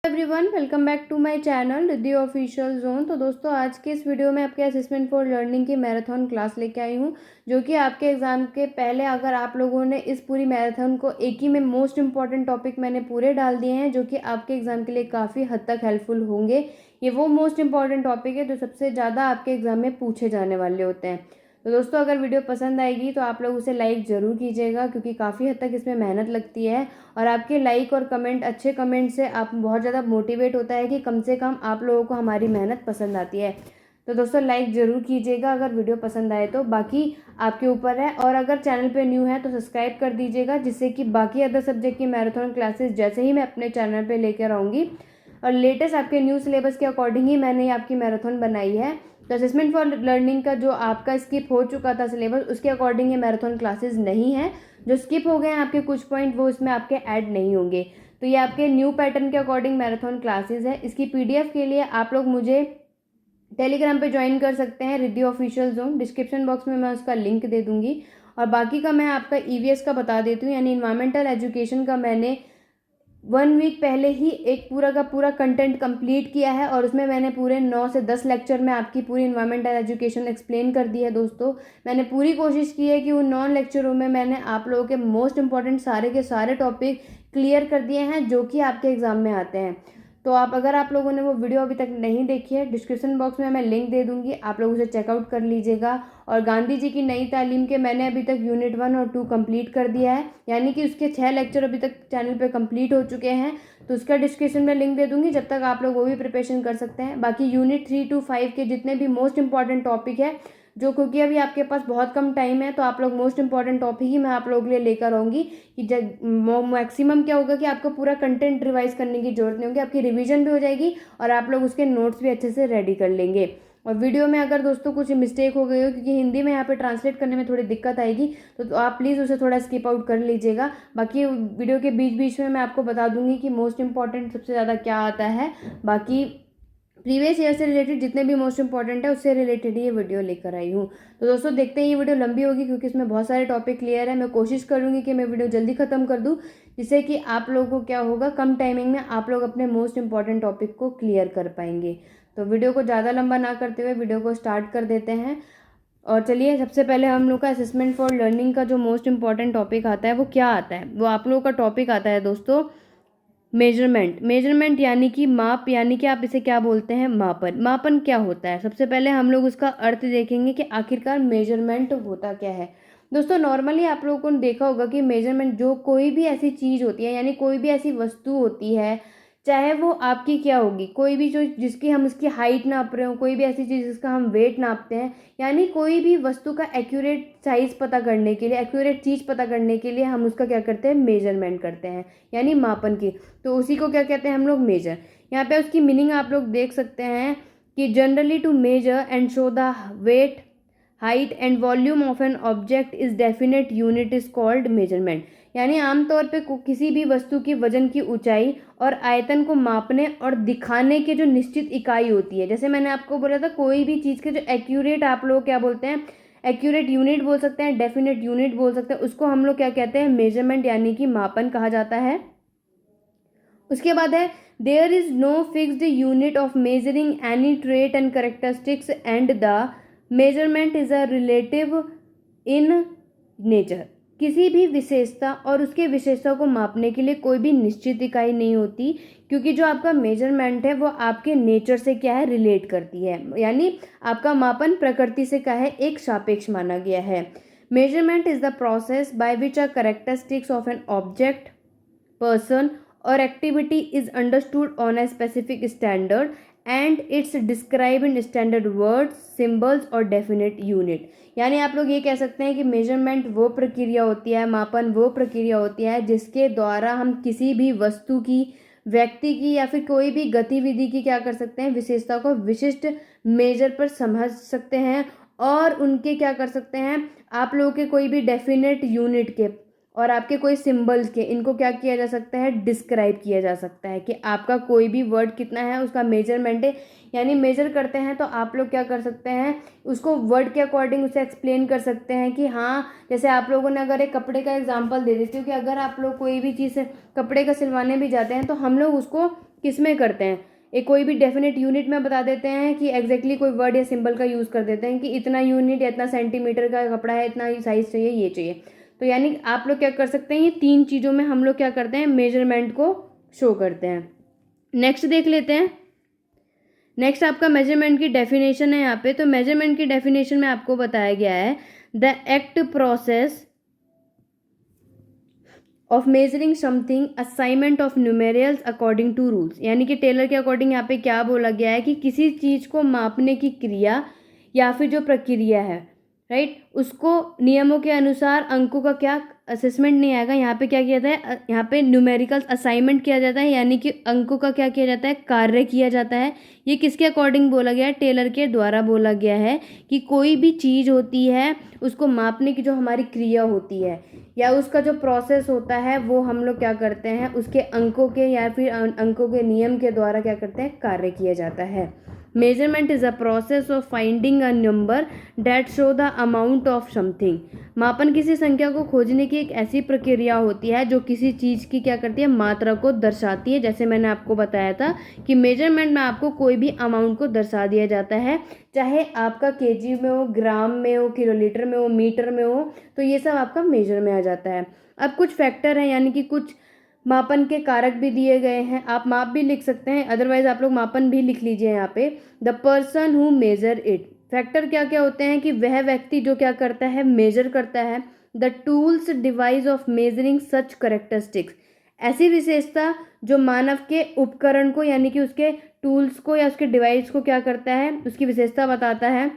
Everyone, welcome back to my channel Riddhi official zone. तो दोस्तों, आज के इस वीडियो में आपके असेसमेंट फॉर लर्निंग की मैराथन क्लास लेके आई हूँ, जो कि आपके एग्जाम के पहले अगर आप लोगों ने इस पूरी मैराथन को एक ही में मोस्ट इंपॉर्टेंट टॉपिक मैंने पूरे डाल दिए हैं, जो कि आपके एग्जाम के लिए काफ़ी हद तक हेल्पफुल होंगे। ये वो मोस्ट इंपॉर्टेंट टॉपिक है जो सबसे ज़्यादा आपके एग्जाम में पूछे जाने वाले होते हैं। तो दोस्तों, अगर वीडियो पसंद आएगी तो आप लोग उसे लाइक ज़रूर कीजिएगा, क्योंकि काफ़ी हद तक इसमें मेहनत लगती है और आपके लाइक और कमेंट, अच्छे कमेंट से आप बहुत ज़्यादा मोटिवेट होता है कि कम से कम आप लोगों को हमारी मेहनत पसंद आती है। तो दोस्तों, लाइक ज़रूर कीजिएगा अगर वीडियो पसंद आए तो। बाकी आपके ऊपर है, और अगर चैनल पे न्यू है तो सब्सक्राइब कर दीजिएगा, जिससे कि बाकी अदर सब्जेक्ट की मैराथन क्लासेस जैसे ही मैं अपने चैनल पर लेकर आऊँगी और लेटेस्ट आपके न्यू सिलेबस के अकॉर्डिंग ही मैंने आपकी मैराथन बनाई है। तो असेसमेंट फॉर लर्निंग का जो आपका स्किप हो चुका था सिलेबस, उसके अकॉर्डिंग ये मैराथन क्लासेस नहीं है। जो स्किप हो गए हैं आपके कुछ पॉइंट, वो इसमें आपके ऐड नहीं होंगे। तो ये आपके न्यू पैटर्न के अकॉर्डिंग मैराथन क्लासेस है। इसकी पीडीएफ के लिए आप लोग मुझे टेलीग्राम पे ज्वाइन कर सकते हैं, Riddhi official zone. Description box में मैं उसका लिंक दे दूंगी। और बाकी का मैं आपका ईवीएस का बता देती हूँ, यानी इन्वायरमेंटल एजुकेशन का मैंने 1 वीक पहले ही एक पूरा का पूरा कंटेंट कंप्लीट किया है, और उसमें मैंने पूरे 9 से 10 लेक्चर में आपकी पूरी इन्वायरमेंटल एजुकेशन एक्सप्लेन कर दी है। दोस्तों, मैंने पूरी कोशिश की है कि उन 9 लेक्चरों में मैंने आप लोगों के मोस्ट इंपॉर्टेंट सारे के सारे टॉपिक क्लियर कर दिए हैं, जो कि आपके एग्जाम में आते हैं। तो अगर आप लोगों ने वो वीडियो अभी तक नहीं देखी है, डिस्क्रिप्शन बॉक्स में मैं लिंक दे दूंगी, आप लोग उसे चेकआउट कर लीजिएगा। और गांधी जी की नई तालीम के मैंने अभी तक यूनिट 1 और 2 कंप्लीट कर दिया है, यानी कि उसके 6 लेक्चर अभी तक चैनल पे कंप्लीट हो चुके हैं। तो उसका डिस्क्रिप्शन में लिंक दे दूंगी, जब तक आप लोग वो भी प्रिपरेशन कर सकते हैं। बाकी यूनिट 3 to 5 के जितने भी मोस्ट इंपॉर्टेंट टॉपिक है, जो क्योंकि अभी आपके पास बहुत कम टाइम है, तो आप लोग मोस्ट इंपॉर्टेंट टॉपिक ही मैं आप लोगों के लिए लेकर आऊँगी कि मैक्सिमम क्या होगा कि आपको पूरा कंटेंट रिवाइज करने की जरूरत नहीं होगी, आपकी रिवीजन भी हो जाएगी और आप लोग उसके नोट्स भी अच्छे से रेडी कर लेंगे। और वीडियो में अगर दोस्तों कुछ मिस्टेक हो गई हो, क्योंकि हिंदी में यहाँ पे ट्रांसलेट करने में थोड़ी दिक्कत आएगी, तो आप प्लीज़ उसे थोड़ा स्किप आउट कर लीजिएगा। बाकी वीडियो के बीच बीच में मैं आपको बता दूंगी कि मोस्ट इंपॉर्टेंट सबसे ज़्यादा क्या आता है। बाकी प्रीवियस ईयर से रिलेटेड जितने भी मोस्ट इंपॉर्टेंट है उससे रिलेटेड ये वीडियो लेकर आई हूँ। तो दोस्तों, देखते हैं, ये वीडियो लंबी होगी क्योंकि इसमें बहुत सारे टॉपिक क्लियर है। मैं कोशिश करूँगी कि मैं वीडियो जल्दी ख़त्म कर दूँ, जिससे कि आप लोगों को क्या होगा, कम टाइमिंग में आप लोग अपने मोस्ट इंपॉर्टेंट टॉपिक को क्लियर कर पाएंगे। तो वीडियो को ज़्यादा लंबा ना करते हुए वीडियो को स्टार्ट कर देते हैं। और चलिए, सबसे पहले हम लोग का असेसमेंट फॉर लर्निंग का जो मोस्ट इंपॉर्टेंट टॉपिक आता है वो क्या आता है, वो आप लोगों का टॉपिक आता है दोस्तों मेजरमेंट यानी कि माप, यानी कि आप इसे क्या बोलते हैं, मापन। मापन क्या होता है, सबसे पहले हम लोग उसका अर्थ देखेंगे कि आखिरकार मेजरमेंट होता क्या है। दोस्तों, नॉर्मली आप लोगों को देखा होगा कि मेजरमेंट जो कोई भी ऐसी चीज़ होती है, यानी कोई भी ऐसी वस्तु होती है, चाहे वो आपकी क्या होगी, कोई भी जो जिसकी हम उसकी हाइट नाप रहे हो, कोई भी ऐसी चीज़ जिसका हम वेट नापते हैं, यानी कोई भी वस्तु का एक्यूरेट साइज पता करने के लिए, एक्यूरेट चीज़ पता करने के लिए हम उसका क्या करते हैं, मेजरमेंट करते हैं, यानी मापन की। तो उसी को क्या कहते हैं हम लोग, मेजर। यहाँ पे उसकी मीनिंग आप लोग देख सकते हैं कि generally to measure and show the weight, height and volume of an object is definite unit is called measurement. यानी आमतौर पे किसी भी वस्तु की वजन की ऊंचाई और आयतन को मापने और दिखाने के जो निश्चित इकाई होती है, जैसे मैंने आपको बोला था, कोई भी चीज़ के जो एक्यूरेट, आप लोग क्या बोलते हैं, एक्यूरेट यूनिट बोल सकते हैं, डेफिनेट यूनिट बोल सकते हैं, उसको हम लोग क्या कहते हैं, मेजरमेंट यानी कि मापन कहा जाता है। उसके बाद है, there is no fixed unit of measuring any trait and characteristics and the measurement is a relative in nature. किसी भी विशेषता और उसके विशेषता को मापने के लिए कोई भी निश्चित इकाई नहीं होती, क्योंकि जो आपका मेजरमेंट है वो आपके नेचर से क्या है, रिलेट करती है, यानी आपका मापन प्रकृति से क्या है, एक सापेक्ष माना गया है। Measurement is the process by which a characteristics of an object, person or activity is understood on a specific standard and it's described in standard words, symbols और definite unit। यानी आप लोग ये कह सकते हैं कि मेजरमेंट वो प्रक्रिया होती है, मापन वो प्रक्रिया होती है, जिसके द्वारा हम किसी भी वस्तु की, व्यक्ति की या फिर कोई भी गतिविधि की क्या कर सकते हैं, विशेषता को विशिष्ट मेजर पर समझ सकते हैं, और उनके क्या कर सकते हैं, आप लोगों के कोई भी डेफिनेट यूनिट के और आपके कोई सिंबल्स के, इनको क्या किया जा सकता है, डिस्क्राइब किया जा सकता है कि आपका कोई भी वर्ड कितना है, उसका मेजरमेंट है। यानी मेजर करते हैं तो आप लोग क्या कर सकते हैं, उसको वर्ड के अकॉर्डिंग उसे एक्सप्लेन कर सकते हैं कि हाँ, जैसे आप लोगों ने, अगर एक कपड़े का एग्जांपल दे देती हूँ कि अगर आप लोग कोई भी चीज़ कपड़े का सिलवाने भी जाते हैं तो हम लोग उसको किस में करते हैं, एक कोई भी डेफिनेट यूनिट में बता देते हैं कि एग्जैक्टली कोई वर्ड या सिंबल का यूज़ कर देते हैं कि इतना यूनिट या इतना सेंटीमीटर का कपड़ा है, इतना साइज चाहिए, ये चाहिए। तो यानी आप लोग क्या कर सकते हैं, ये 3 चीज़ों में हम लोग क्या करते हैं, मेजरमेंट को शो करते हैं। नेक्स्ट देख लेते हैं। नेक्स्ट आपका मेजरमेंट की डेफिनेशन है यहाँ पे। तो मेजरमेंट की डेफिनेशन में आपको बताया गया है the act process of measuring something, assignment of numerals according to rules. यानी कि टेलर के अकॉर्डिंग यहाँ पे क्या बोला गया है कि किसी चीज़ को मापने की क्रिया या फिर जो प्रक्रिया है, राइट, उसको नियमों के अनुसार अंकों का क्या असेसमेंट नहीं आएगा, यहाँ पे क्या किया जाता है, यहाँ पे न्यूमेरिकल असाइनमेंट किया जाता है, यानी कि अंकों का क्या किया जाता है, कार्य किया जाता है। ये किसके अकॉर्डिंग बोला गया है, टेलर के द्वारा बोला गया है कि कोई भी चीज़ होती है उसको मापने की जो हमारी क्रिया होती है या उसका जो प्रोसेस होता है वो हम लोग क्या करते हैं, उसके अंकों के या फिर अंकों के नियम के द्वारा क्या करते हैं, कार्य किया जाता है। Measurement is a process of finding a number that show the amount of something. मापन किसी संख्या को खोजने की एक ऐसी प्रक्रिया होती है जो किसी चीज़ की क्या करती है, मात्रा को दर्शाती है। जैसे मैंने आपको बताया था कि मेजरमेंट में आपको कोई भी अमाउंट को दर्शा दिया जाता है, चाहे आपका केजी में हो, ग्राम में हो, किलोलीटर में हो, मीटर में हो, तो ये सब आपका मेजर में आ जाता है। अब कुछ फैक्टर हैं, यानी कि कुछ मापन के कारक भी दिए गए हैं। आप माप भी लिख सकते हैं, अदरवाइज आप लोग मापन भी लिख लीजिए यहाँ पे। The person who measure it. Factor क्या क्या होते हैं कि वह व्यक्ति जो क्या करता है, मेजर करता है। The tools device of measuring such characteristics. ऐसी विशेषता जो मानव के उपकरण को यानी कि उसके टूल्स को या उसके डिवाइस को क्या करता है, उसकी विशेषता बताता है।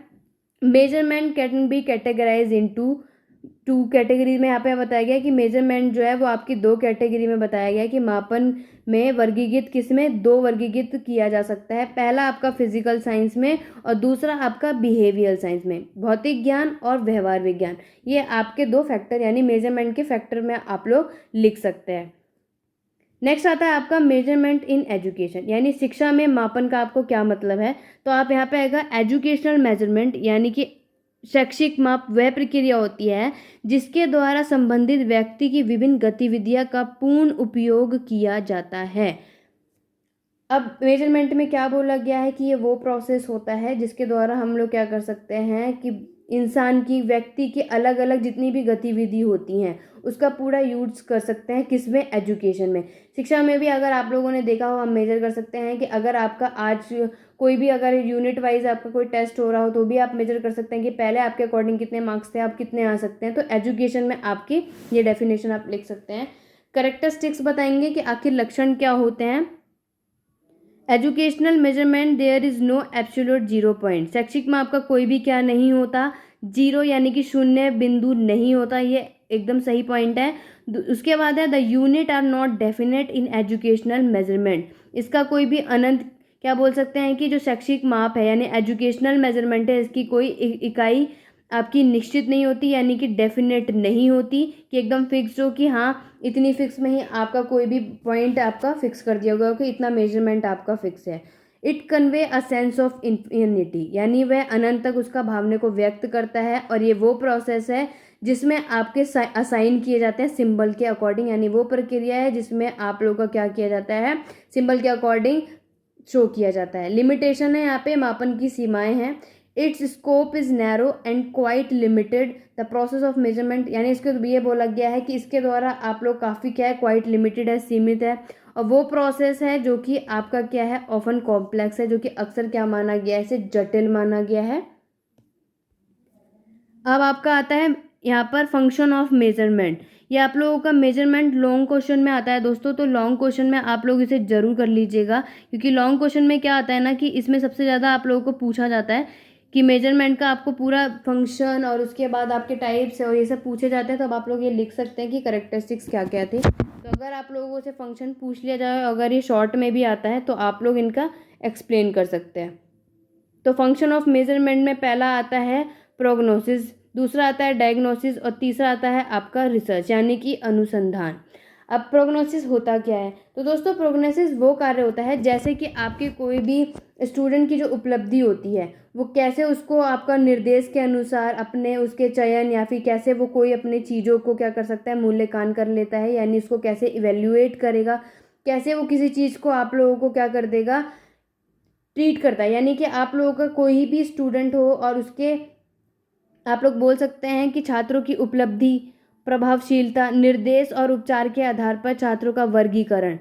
Measurement can be categorize into 2 category में यहाँ पे बताया गया है कि मेजरमेंट जो है वो आपकी 2 कैटेगरी में बताया गया है कि मापन में वर्गीकृत किस में, 2 वर्गीकृत किया जा सकता है। पहला आपका फिजिकल साइंस में और दूसरा आपका बिहेवियर साइंस में, भौतिक ज्ञान और व्यवहार विज्ञान। ये आपके 2 फैक्टर यानी मेजरमेंट के फैक्टर में आप लोग लिख सकते हैं। नेक्स्ट आता है आपका मेजरमेंट इन एजुकेशन, यानी शिक्षा में मापन का आपको क्या मतलब है। तो आप यहाँ पे आएगा एजुकेशनल मेजरमेंट, यानी कि शैक्षिक माप वह प्रक्रिया होती है जिसके द्वारा संबंधित व्यक्ति की विभिन्न गतिविधियां का पूर्ण उपयोग किया जाता है। अब मेजरमेंट में क्या बोला गया है कि ये वो प्रोसेस होता है जिसके द्वारा हम लोग क्या कर सकते हैं कि इंसान की, व्यक्ति की अलग अलग जितनी भी गतिविधि होती हैं उसका पूरा यूज कर सकते हैं, किसमें, एजुकेशन में। शिक्षा में भी अगर आप लोगों ने देखा हो, हम मेजर कर सकते हैं कि अगर आपका आज कोई भी अगर यूनिट वाइज आपका कोई टेस्ट हो रहा हो तो भी आप मेजर कर सकते हैं कि पहले आपके अकॉर्डिंग कितने मार्क्स थे, आप कितने आ सकते हैं। तो एजुकेशन में आपकी ये डेफिनेशन आप लिख सकते हैं। करेक्टरिस्टिक्स बताएंगे कि आखिर लक्षण क्या होते हैं। Educational measurement there is no absolute 0 point. शैक्षिक में आपका कोई भी क्या नहीं होता, 0 यानी कि शून्य बिंदु नहीं होता, ये एकदम सही पॉइंट है। उसके बाद है the unit are not definite in educational measurement. इसका कोई भी अनंत क्या बोल सकते हैं कि जो शैक्षिक माप है यानी एजुकेशनल मेजरमेंट है, इसकी कोई इकाई आपकी निश्चित नहीं होती, यानी कि डेफिनेट नहीं होती कि एकदम फिक्स हो कि हाँ इतनी फिक्स में ही आपका कोई भी पॉइंट आपका फिक्स कर दिया होगा कि इतना मेजरमेंट आपका फिक्स है। It convey a sense of infinity, यानी वह अनंत तक उसका भावना को व्यक्त करता है। और ये वो प्रोसेस है जिसमें आपके असाइन किए जाते हैं सिंबल के अकॉर्डिंग, यानी वो प्रक्रिया है जिसमें आप लोगों का क्या किया जाता है, सिंबल के अकॉर्डिंग शो किया जाता है। लिमिटेशन है यहाँ पे, मापन की सीमाएं हैं। It's scope is narrow and quite limited. The process of measurement, यानी इसके ये बोला गया है कि इसके द्वारा आप लोग काफ़ी क्या है, क्वाइट लिमिटेड है, सीमित है। और वो प्रोसेस है जो कि आपका क्या है, ऑफन कॉम्प्लेक्स है, जो कि अक्सर क्या माना गया है, इसे जटिल माना गया है। अब आपका आता है यहाँ पर फंक्शन ऑफ मेजरमेंट। ये आप लोगों का मेजरमेंट लॉन्ग क्वेश्चन में आता है दोस्तों, तो लॉन्ग क्वेश्चन में आप लोग इसे जरूर कर लीजिएगा, क्योंकि लॉन्ग क्वेश्चन में क्या आता है ना कि इसमें सबसे ज़्यादा आप लोगों को पूछा जाता है कि मेजरमेंट का आपको पूरा फंक्शन और उसके बाद आपके टाइप्स और ये सब पूछे जाते हैं। तो अब आप लोग ये लिख सकते हैं कि करेक्टरिस्टिक्स क्या क्या थे। तो अगर आप लोगों से फंक्शन पूछ लिया जाए, अगर ये शॉर्ट में भी आता है तो आप लोग इनका एक्सप्लेन कर सकते हैं। तो फंक्शन ऑफ मेजरमेंट में पहला आता है प्रोग्नोसिस, दूसरा आता है डायग्नोसिस और तीसरा आता है आपका रिसर्च यानी कि अनुसंधान। अब प्रोग्नोसिस होता क्या है, तो दोस्तों प्रोग्नोसिस वो कार्य होता है जैसे कि आपके कोई भी स्टूडेंट की जो उपलब्धि होती है वो कैसे उसको आपका निर्देश के अनुसार अपने उसके चयन या फिर कैसे वो कोई अपने चीज़ों को क्या कर सकता है, मूल्यांकन कर लेता है, यानी उसको कैसे इवेल्युएट करेगा। कैसे वो किसी चीज़ को आप लोगों को क्या कर देगा, ट्रीट करता है। यानी कि आप लोगों का कोई भी स्टूडेंट हो और उसके आप लोग बोल सकते हैं कि छात्रों की उपलब्धि, प्रभावशीलता, निर्देश और उपचार के आधार पर छात्रों का वर्गीकरण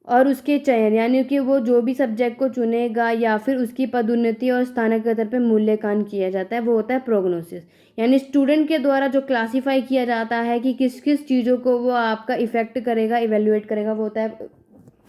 और उसके चयन, यानी कि वो जो भी सब्जेक्ट को चुनेगा या फिर उसकी पदोन्नति और स्थानांतरण पे मूल्यांकन किया जाता है, वो होता है प्रोग्नोसिस। यानी स्टूडेंट के द्वारा जो क्लासिफाई किया जाता है कि किस किस चीज़ों को वो आपका इफेक्ट करेगा, इवेल्युएट करेगा, वो होता है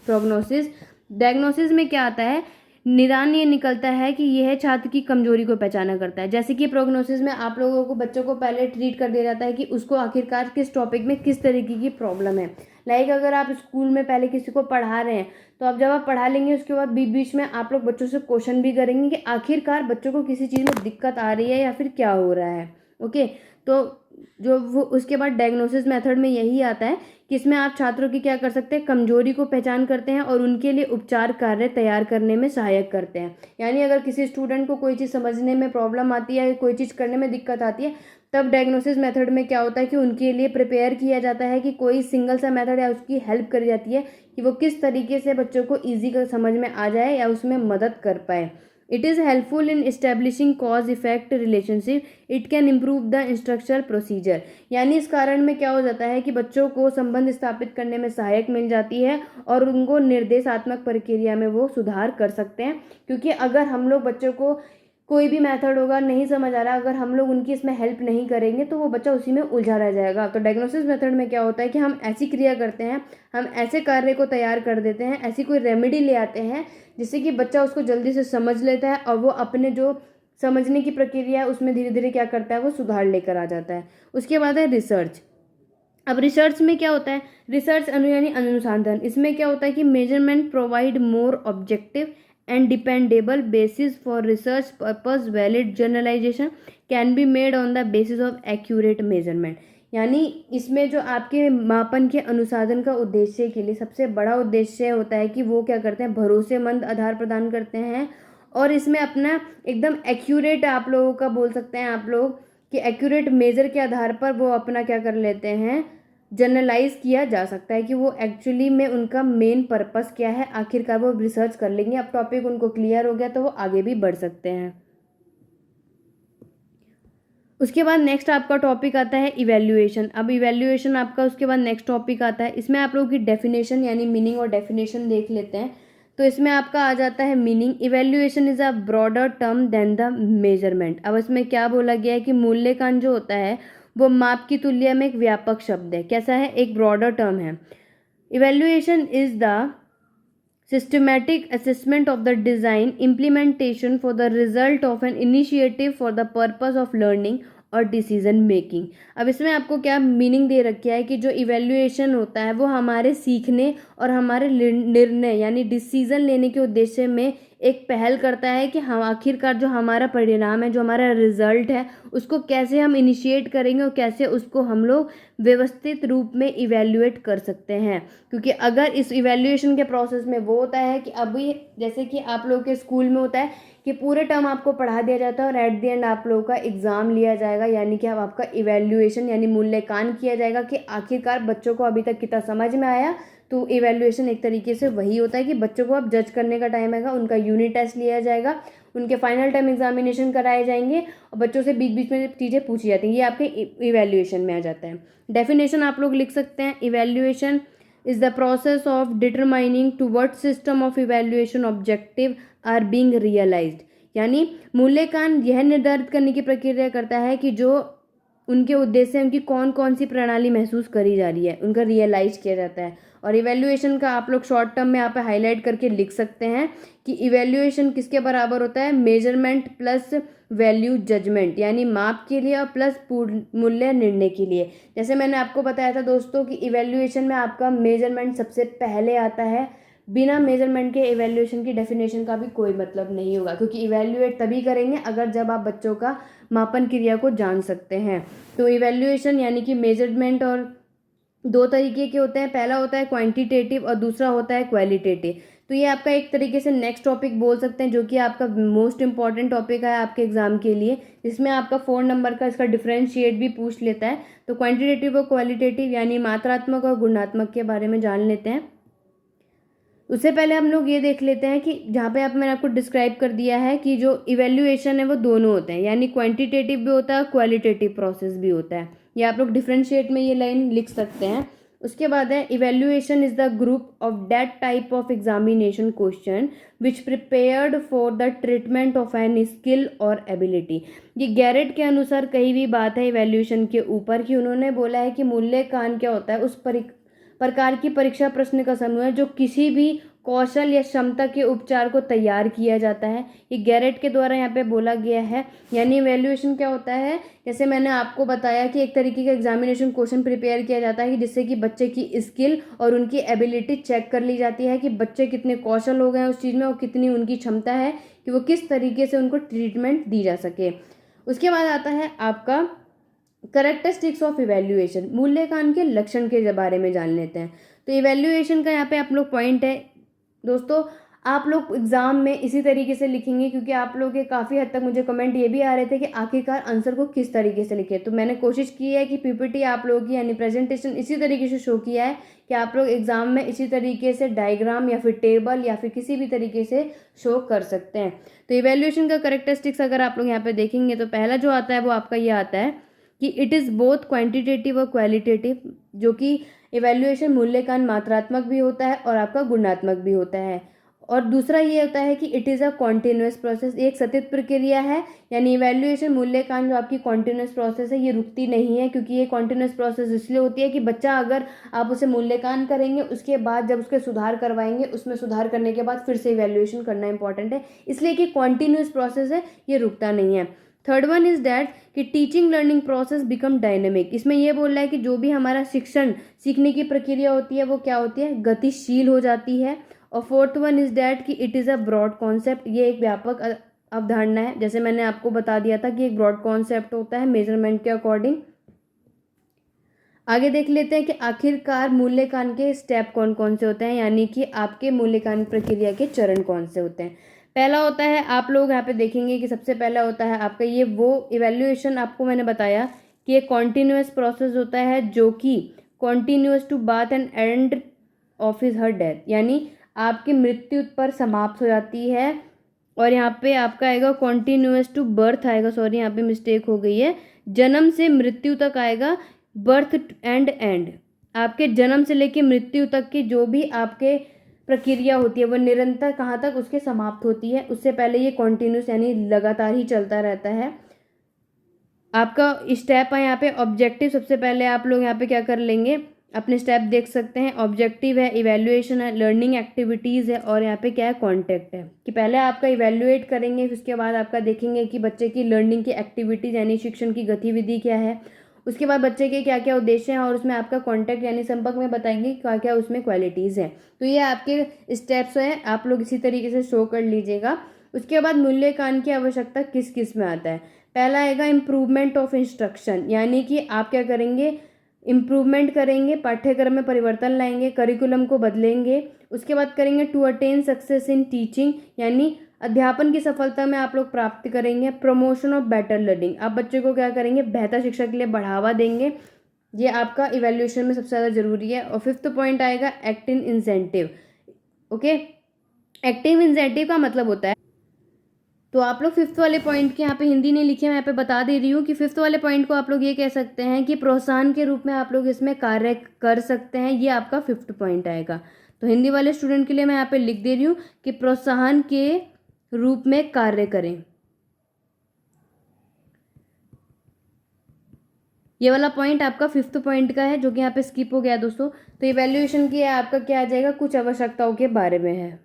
प्रोग्नोसिस। डायग्नोसिस में क्या आता है, निदान ये निकलता है कि यह छात्र की कमजोरी को पहचाना करता है। जैसे कि प्रोग्नोसिस में आप लोगों को बच्चों को पहले ट्रीट कर दिया जाता है कि उसको आखिरकार किस टॉपिक में किस तरीके की प्रॉब्लम है। लाइक अगर आप स्कूल में पहले किसी को पढ़ा रहे हैं तो अब जब आप पढ़ा लेंगे उसके बाद बीच बीच में आप लोग बच्चों से क्वेश्चन भी करेंगे कि आखिरकार बच्चों को किसी चीज़ में दिक्कत आ रही है या फिर क्या हो रहा है। ओके, तो जो वो उसके बाद डायग्नोसिस मेथड में यही आता है कि इसमें आप छात्रों की क्या कर सकते हैं, कमजोरी को पहचान करते हैं और उनके लिए उपचार कार्य तैयार करने में सहायक करते हैं। यानी अगर किसी स्टूडेंट को कोई चीज़ समझने में प्रॉब्लम आती है, कोई चीज़ करने में दिक्कत आती है, तब डायग्नोसिस मेथड में क्या होता है कि उनके लिए प्रिपेयर किया जाता है कि कोई सिंगल सा मेथड या उसकी हेल्प करी जाती है कि वो किस तरीके से बच्चों को ईजी कर समझ में आ जाए या उसमें मदद कर पाए। It is helpful in establishing cause effect relationship, it can improve the instructional procedure. यानी इस कारण में क्या हो जाता है कि बच्चों को संबंध स्थापित करने में सहायक मिल जाती है और उनको निर्देशात्मक प्रक्रिया में वो सुधार कर सकते हैं। क्योंकि अगर हम लोग बच्चों को कोई भी मेथड होगा नहीं समझ आ रहा, अगर हम लोग उनकी इसमें हेल्प नहीं करेंगे तो वो बच्चा उसी में उलझा रह जाएगा। तो डायग्नोसिस मेथड में क्या होता है कि हम ऐसी क्रिया करते हैं, हम ऐसे कार्य को तैयार कर देते हैं, ऐसी कोई रेमेडी ले आते हैं जिससे कि बच्चा उसको जल्दी से समझ लेता है और वो अपने जो समझने की प्रक्रिया है उसमें धीरे धीरे क्या करता है, वो सुधार लेकर आ जाता है। उसके बाद है रिसर्च। अब रिसर्च में क्या होता है, रिसर्च यानी अनुसंधान। इसमें क्या होता है कि measurement provide more objective and dependable basis for research purpose, valid generalization can be made on the basis of accurate measurement. यानी इसमें जो आपके मापन के अनुसाधन का उद्देश्य के लिए सबसे बड़ा उद्देश्य होता है कि वो क्या करते हैं, भरोसेमंद आधार प्रदान करते हैं और इसमें अपना एकदम एक्यूरेट, आप लोगों का बोल सकते हैं आप लोग कि एक्यूरेट मेजर के आधार पर वो अपना क्या कर लेते हैं, जनरलाइज किया जा सकता है कि वो एक्चुअली में उनका मेन पर्पस क्या है, आखिरकार वो रिसर्च कर लेंगे। अब टॉपिक उनको क्लियर हो गया तो वो आगे भी बढ़ सकते हैं। उसके बाद नेक्स्ट आपका टॉपिक आता है इवैल्यूएशन। अब इवैल्यूएशन आपका उसके बाद नेक्स्ट टॉपिक आता है। इसमें आप लोगों की डेफिनेशन यानी मीनिंग और डेफिनेशन देख लेते हैं। तो इसमें आपका आ जाता है meaning, evaluation is a broader term than the measurement. अब इसमें क्या बोला गया है कि मूल्यांकन जो होता है वो माप की तुलना में एक व्यापक शब्द है। कैसा है, एक ब्रॉडर टर्म है। Evaluation is the systematic assessment of the design implementation for the result of an initiative for the purpose of learning और डिसीजन मेकिंग। अब इसमें आपको क्या मीनिंग दे रखा है कि जो इवैल्यूएशन होता है वो हमारे सीखने और हमारे निर्णय यानी डिसीजन लेने के उद्देश्य में एक पहल करता है कि हम आखिरकार जो हमारा परिणाम है, जो हमारा रिजल्ट है, उसको कैसे हम इनिशिएट करेंगे और कैसे उसको हम लोग व्यवस्थित रूप में इवैल्यूएट कर सकते हैं। क्योंकि अगर इस इवैल्यूएशन के प्रोसेस में वो होता है कि अभी जैसे कि आप लोगों के स्कूल में होता है कि पूरे टर्म आपको पढ़ा दिया जाता है और एट द एंड आप लोगों का एग्ज़ाम लिया जाएगा, यानी कि अब आपका इवैल्यूएशन यानी मूल्यांकन किया जाएगा कि आखिरकार बच्चों को अभी तक कितना समझ में आया। तो इवैल्यूएशन एक तरीके से वही होता है कि बच्चों को अब जज करने का टाइम आएगा, उनका यूनिट टेस्ट लिया जाएगा, उनके फाइनल टर्म एग्जामिनेशन कराए जाएंगे और बच्चों से बीच बीच में चीज़ें पूछी जाती हैं। ये आपके इवैल्यूएशन में आ जाता है। डेफिनेशन आप लोग लिख सकते हैं, evaluation is the process of determining to what system of evaluation objective are being realized। यानी मूल्यांकन यह निर्धारित करने की प्रक्रिया करता है कि जो उनके उद्देश्य उनकी कौन कौन सी प्रणाली महसूस करी जा रही है, उनका रियलाइज किया जाता है। और इवैल्यूएशन का आप लोग शॉर्ट टर्म में यहाँ पे हाईलाइट करके लिख सकते हैं कि इवैल्यूएशन किसके बराबर होता है, मेजरमेंट प्लस वैल्यू जजमेंट, यानी माप के लिए और प्लस मूल्य निर्णय के लिए। जैसे मैंने आपको बताया था दोस्तों कि इवैल्यूएशन में आपका मेजरमेंट सबसे पहले आता है। बिना मेजरमेंट के इवैल्यूएशन की डेफिनेशन का भी कोई मतलब नहीं होगा, क्योंकि इवैल्यूएट तभी करेंगे अगर जब आप बच्चों का मापन क्रिया को जान सकते हैं। तो इवैल्यूएशन यानी कि मेजरमेंट और दो तरीके के होते हैं, पहला होता है क्वांटिटेटिव और दूसरा होता है क्वालिटेटिव। तो ये आपका एक तरीके से नेक्स्ट टॉपिक बोल सकते हैं जो कि आपका मोस्ट इंपॉर्टेंट टॉपिक है आपके एग्जाम के लिए, जिसमें आपका 4 नंबर का इसका डिफरेंशिएट भी पूछ लेता है। तो क्वांटिटेटिव और क्वालिटेटिव यानी मात्रात्मक और गुणात्मक के बारे में जान लेते हैं। उससे पहले हम लोग ये देख लेते हैं कि जहाँ पे मैंने आपको डिस्क्राइब कर दिया है कि जो इवैल्यूएशन है वो दोनों होते हैं, यानी क्वांटिटेटिव भी होता है, क्वालिटेटिव प्रोसेस भी होता है। ये आप लोग डिफ्रेंशिएट में ये लाइन लिख सकते हैं। उसके बाद है evaluation is the group of that type of examination question which prepared for the treatment of an skill और एबिलिटी। ये गैरेट के अनुसार कही हुई बात है इवैल्यूएशन के ऊपर, कि उन्होंने बोला है कि मूल्यांकन क्या होता है, उस प्रकार की परीक्षा प्रश्न का समूह है जो किसी भी कौशल या क्षमता के उपचार को तैयार किया जाता है। ये गैरेट के द्वारा यहाँ पे बोला गया है। यानी इवैल्यूएशन क्या होता है, जैसे मैंने आपको बताया कि एक तरीके का एग्जामिनेशन क्वेश्चन प्रिपेयर किया जाता है कि जिससे कि बच्चे की स्किल और उनकी एबिलिटी चेक कर ली जाती है कि बच्चे कितने कौशल हो गए हैं उस चीज़ में और कितनी उनकी क्षमता है कि वो किस तरीके से उनको ट्रीटमेंट दी जा सके। उसके बाद आता है आपका करेक्टरिस्टिक्स ऑफ इवैल्यूएशन, मूल्यांकन के लक्षण के बारे में जान लेते हैं। तो इवैल्यूएशन का यहाँ पे आप लोग पॉइंट है दोस्तों, आप लोग एग्जाम में इसी तरीके से लिखेंगे, क्योंकि आप लोग के काफ़ी हद तक मुझे कमेंट ये भी आ रहे थे कि आखिरकार आंसर को किस तरीके से लिखे। तो मैंने कोशिश की है कि पीपीटी आप लोगों की यानी प्रेजेंटेशन इसी तरीके से शो किया है कि आप लोग एग्जाम में इसी तरीके से डायग्राम या फिर टेबल या फिर किसी भी तरीके से शो कर सकते हैं। तो इवैल्यूएशन का करेक्टरिस्टिक्स अगर आप लोग यहाँ पे देखेंगे तो पहला जो आता है वो आपका ये आता है कि इट इज़ बोथ क्वांटिटेटिव और क्वालिटेटिव, जो कि इवैल्यूएशन मूल्यांकन मात्रात्मक भी होता है और आपका गुणात्मक भी होता है। और दूसरा ये होता है कि it is a continuous process, एक सतत प्रक्रिया है। यानी इवैल्यूएशन मूल्यांकन जो आपकी कॉन्टिन्यूस प्रोसेस है ये रुकती नहीं है, क्योंकि ये कॉन्टिन्यूस प्रोसेस इसलिए होती है कि बच्चा अगर आप उसे मूल्यांकन करेंगे उसके बाद जब उसके सुधार करवाएंगे, उसमें सुधार करने के बाद फिर से इवैल्यूएशन करना इंपॉर्टेंट है, इसलिए कि कॉन्टिन्यूस प्रोसेस है, ये रुकता नहीं है। थर्ड वन इज दैट कि teaching learning process become dynamic, इसमें यह बोल रहा है कि जो भी हमारा शिक्षण सीखने की प्रक्रिया होती है वो क्या होती है, गतिशील हो जाती है। और फोर्थ वन इज दैट कि it is a broad concept, ये एक व्यापक अवधारणा है, जैसे मैंने आपको बता दिया था कि एक ब्रॉड कॉन्सेप्ट होता है मेजरमेंट के अकॉर्डिंग। आगे देख लेते हैं कि आखिरकार मूल्यांकन के स्टेप कौन कौन से होते हैं, यानी कि आपके मूल्यांकन प्रक्रिया के चरण कौन से होते हैं। पहला होता है, आप लोग यहाँ पे देखेंगे कि सबसे पहला होता है आपका ये वो इवैल्यूएशन, आपको मैंने बताया कि एक कॉन्टिन्यूस प्रोसेस होता है जो कि continuous to birth and end of his her death, यानी आपकी मृत्यु पर समाप्त हो जाती है। और यहाँ पे आपका आएगा कॉन्टिन्यूस टू बर्थ आएगा, सॉरी यहाँ पे मिस्टेक हो गई है, जन्म से मृत्यु तक आएगा, बर्थ एंड एंड, आपके जन्म से लेके मृत्यु तक की जो भी आपके प्रक्रिया होती है वो निरंतर कहाँ तक उसके समाप्त होती है, उससे पहले ये कॉन्टिन्यूस यानी लगातार ही चलता रहता है। आपका स्टेप है यहाँ पे ऑब्जेक्टिव, सबसे पहले आप लोग यहाँ पे क्या कर लेंगे, अपने स्टेप देख सकते हैं। ऑब्जेक्टिव है, इवैल्यूएशन है, लर्निंग एक्टिविटीज़ है, और यहाँ पे क्या है, कॉन्टेक्ट है। कि पहले आपका इवैल्यूएट करेंगे, उसके बाद आपका देखेंगे कि बच्चे की लर्निंग की एक्टिविटीज़ यानी शिक्षण की गतिविधि क्या है, उसके बाद बच्चे के क्या क्या उद्देश्य हैं, और उसमें आपका कॉन्टैक्ट यानी संपर्क में बताएंगे क्या क्या उसमें क्वालिटीज़ हैं। तो ये आपके स्टेप्स हैं, आप लोग इसी तरीके से शो कर लीजिएगा। उसके बाद मूल्यांकन की आवश्यकता किस किस में आता है। पहला आएगा इम्प्रूवमेंट ऑफ इंस्ट्रक्शन, यानी कि आप क्या करेंगे, इम्प्रूवमेंट करेंगे, पाठ्यक्रम में परिवर्तन लाएंगे, करिकुलम को बदलेंगे। उसके बाद करेंगे to attain success in teaching, यानी अध्यापन की सफलता में आप लोग प्राप्त करेंगे। प्रमोशन ऑफ बेटर लर्निंग, आप बच्चे को क्या करेंगे, बेहतर शिक्षा के लिए बढ़ावा देंगे। ये आपका इवैल्यूएशन में सबसे ज़्यादा जरूरी है। और फिफ्थ पॉइंट आएगा active incentive. Okay, active incentive का मतलब होता है, तो आप लोग फिफ्थ वाले पॉइंट के यहाँ पे हिंदी नहीं लिखे, मैं यहाँ पे बता दे रही हूँ कि फिफ्थ वाले पॉइंट को आप लोग ये कह सकते हैं कि प्रोत्साहन के रूप में आप लोग इसमें कार्य कर सकते हैं, ये आपका फिफ्थ पॉइंट आएगा। तो हिंदी वाले स्टूडेंट के लिए मैं यहाँ पे लिख दे रही हूँ कि प्रोत्साहन के रूप में कार्य करें। ये वाला पॉइंट आपका फिफ्थ पॉइंट का है जो कि यहाँ पे स्किप हो गया दोस्तों। तो इवैल्यूएशन की आपका क्या आ जाएगा, कुछ आवश्यकताओं के बारे में है।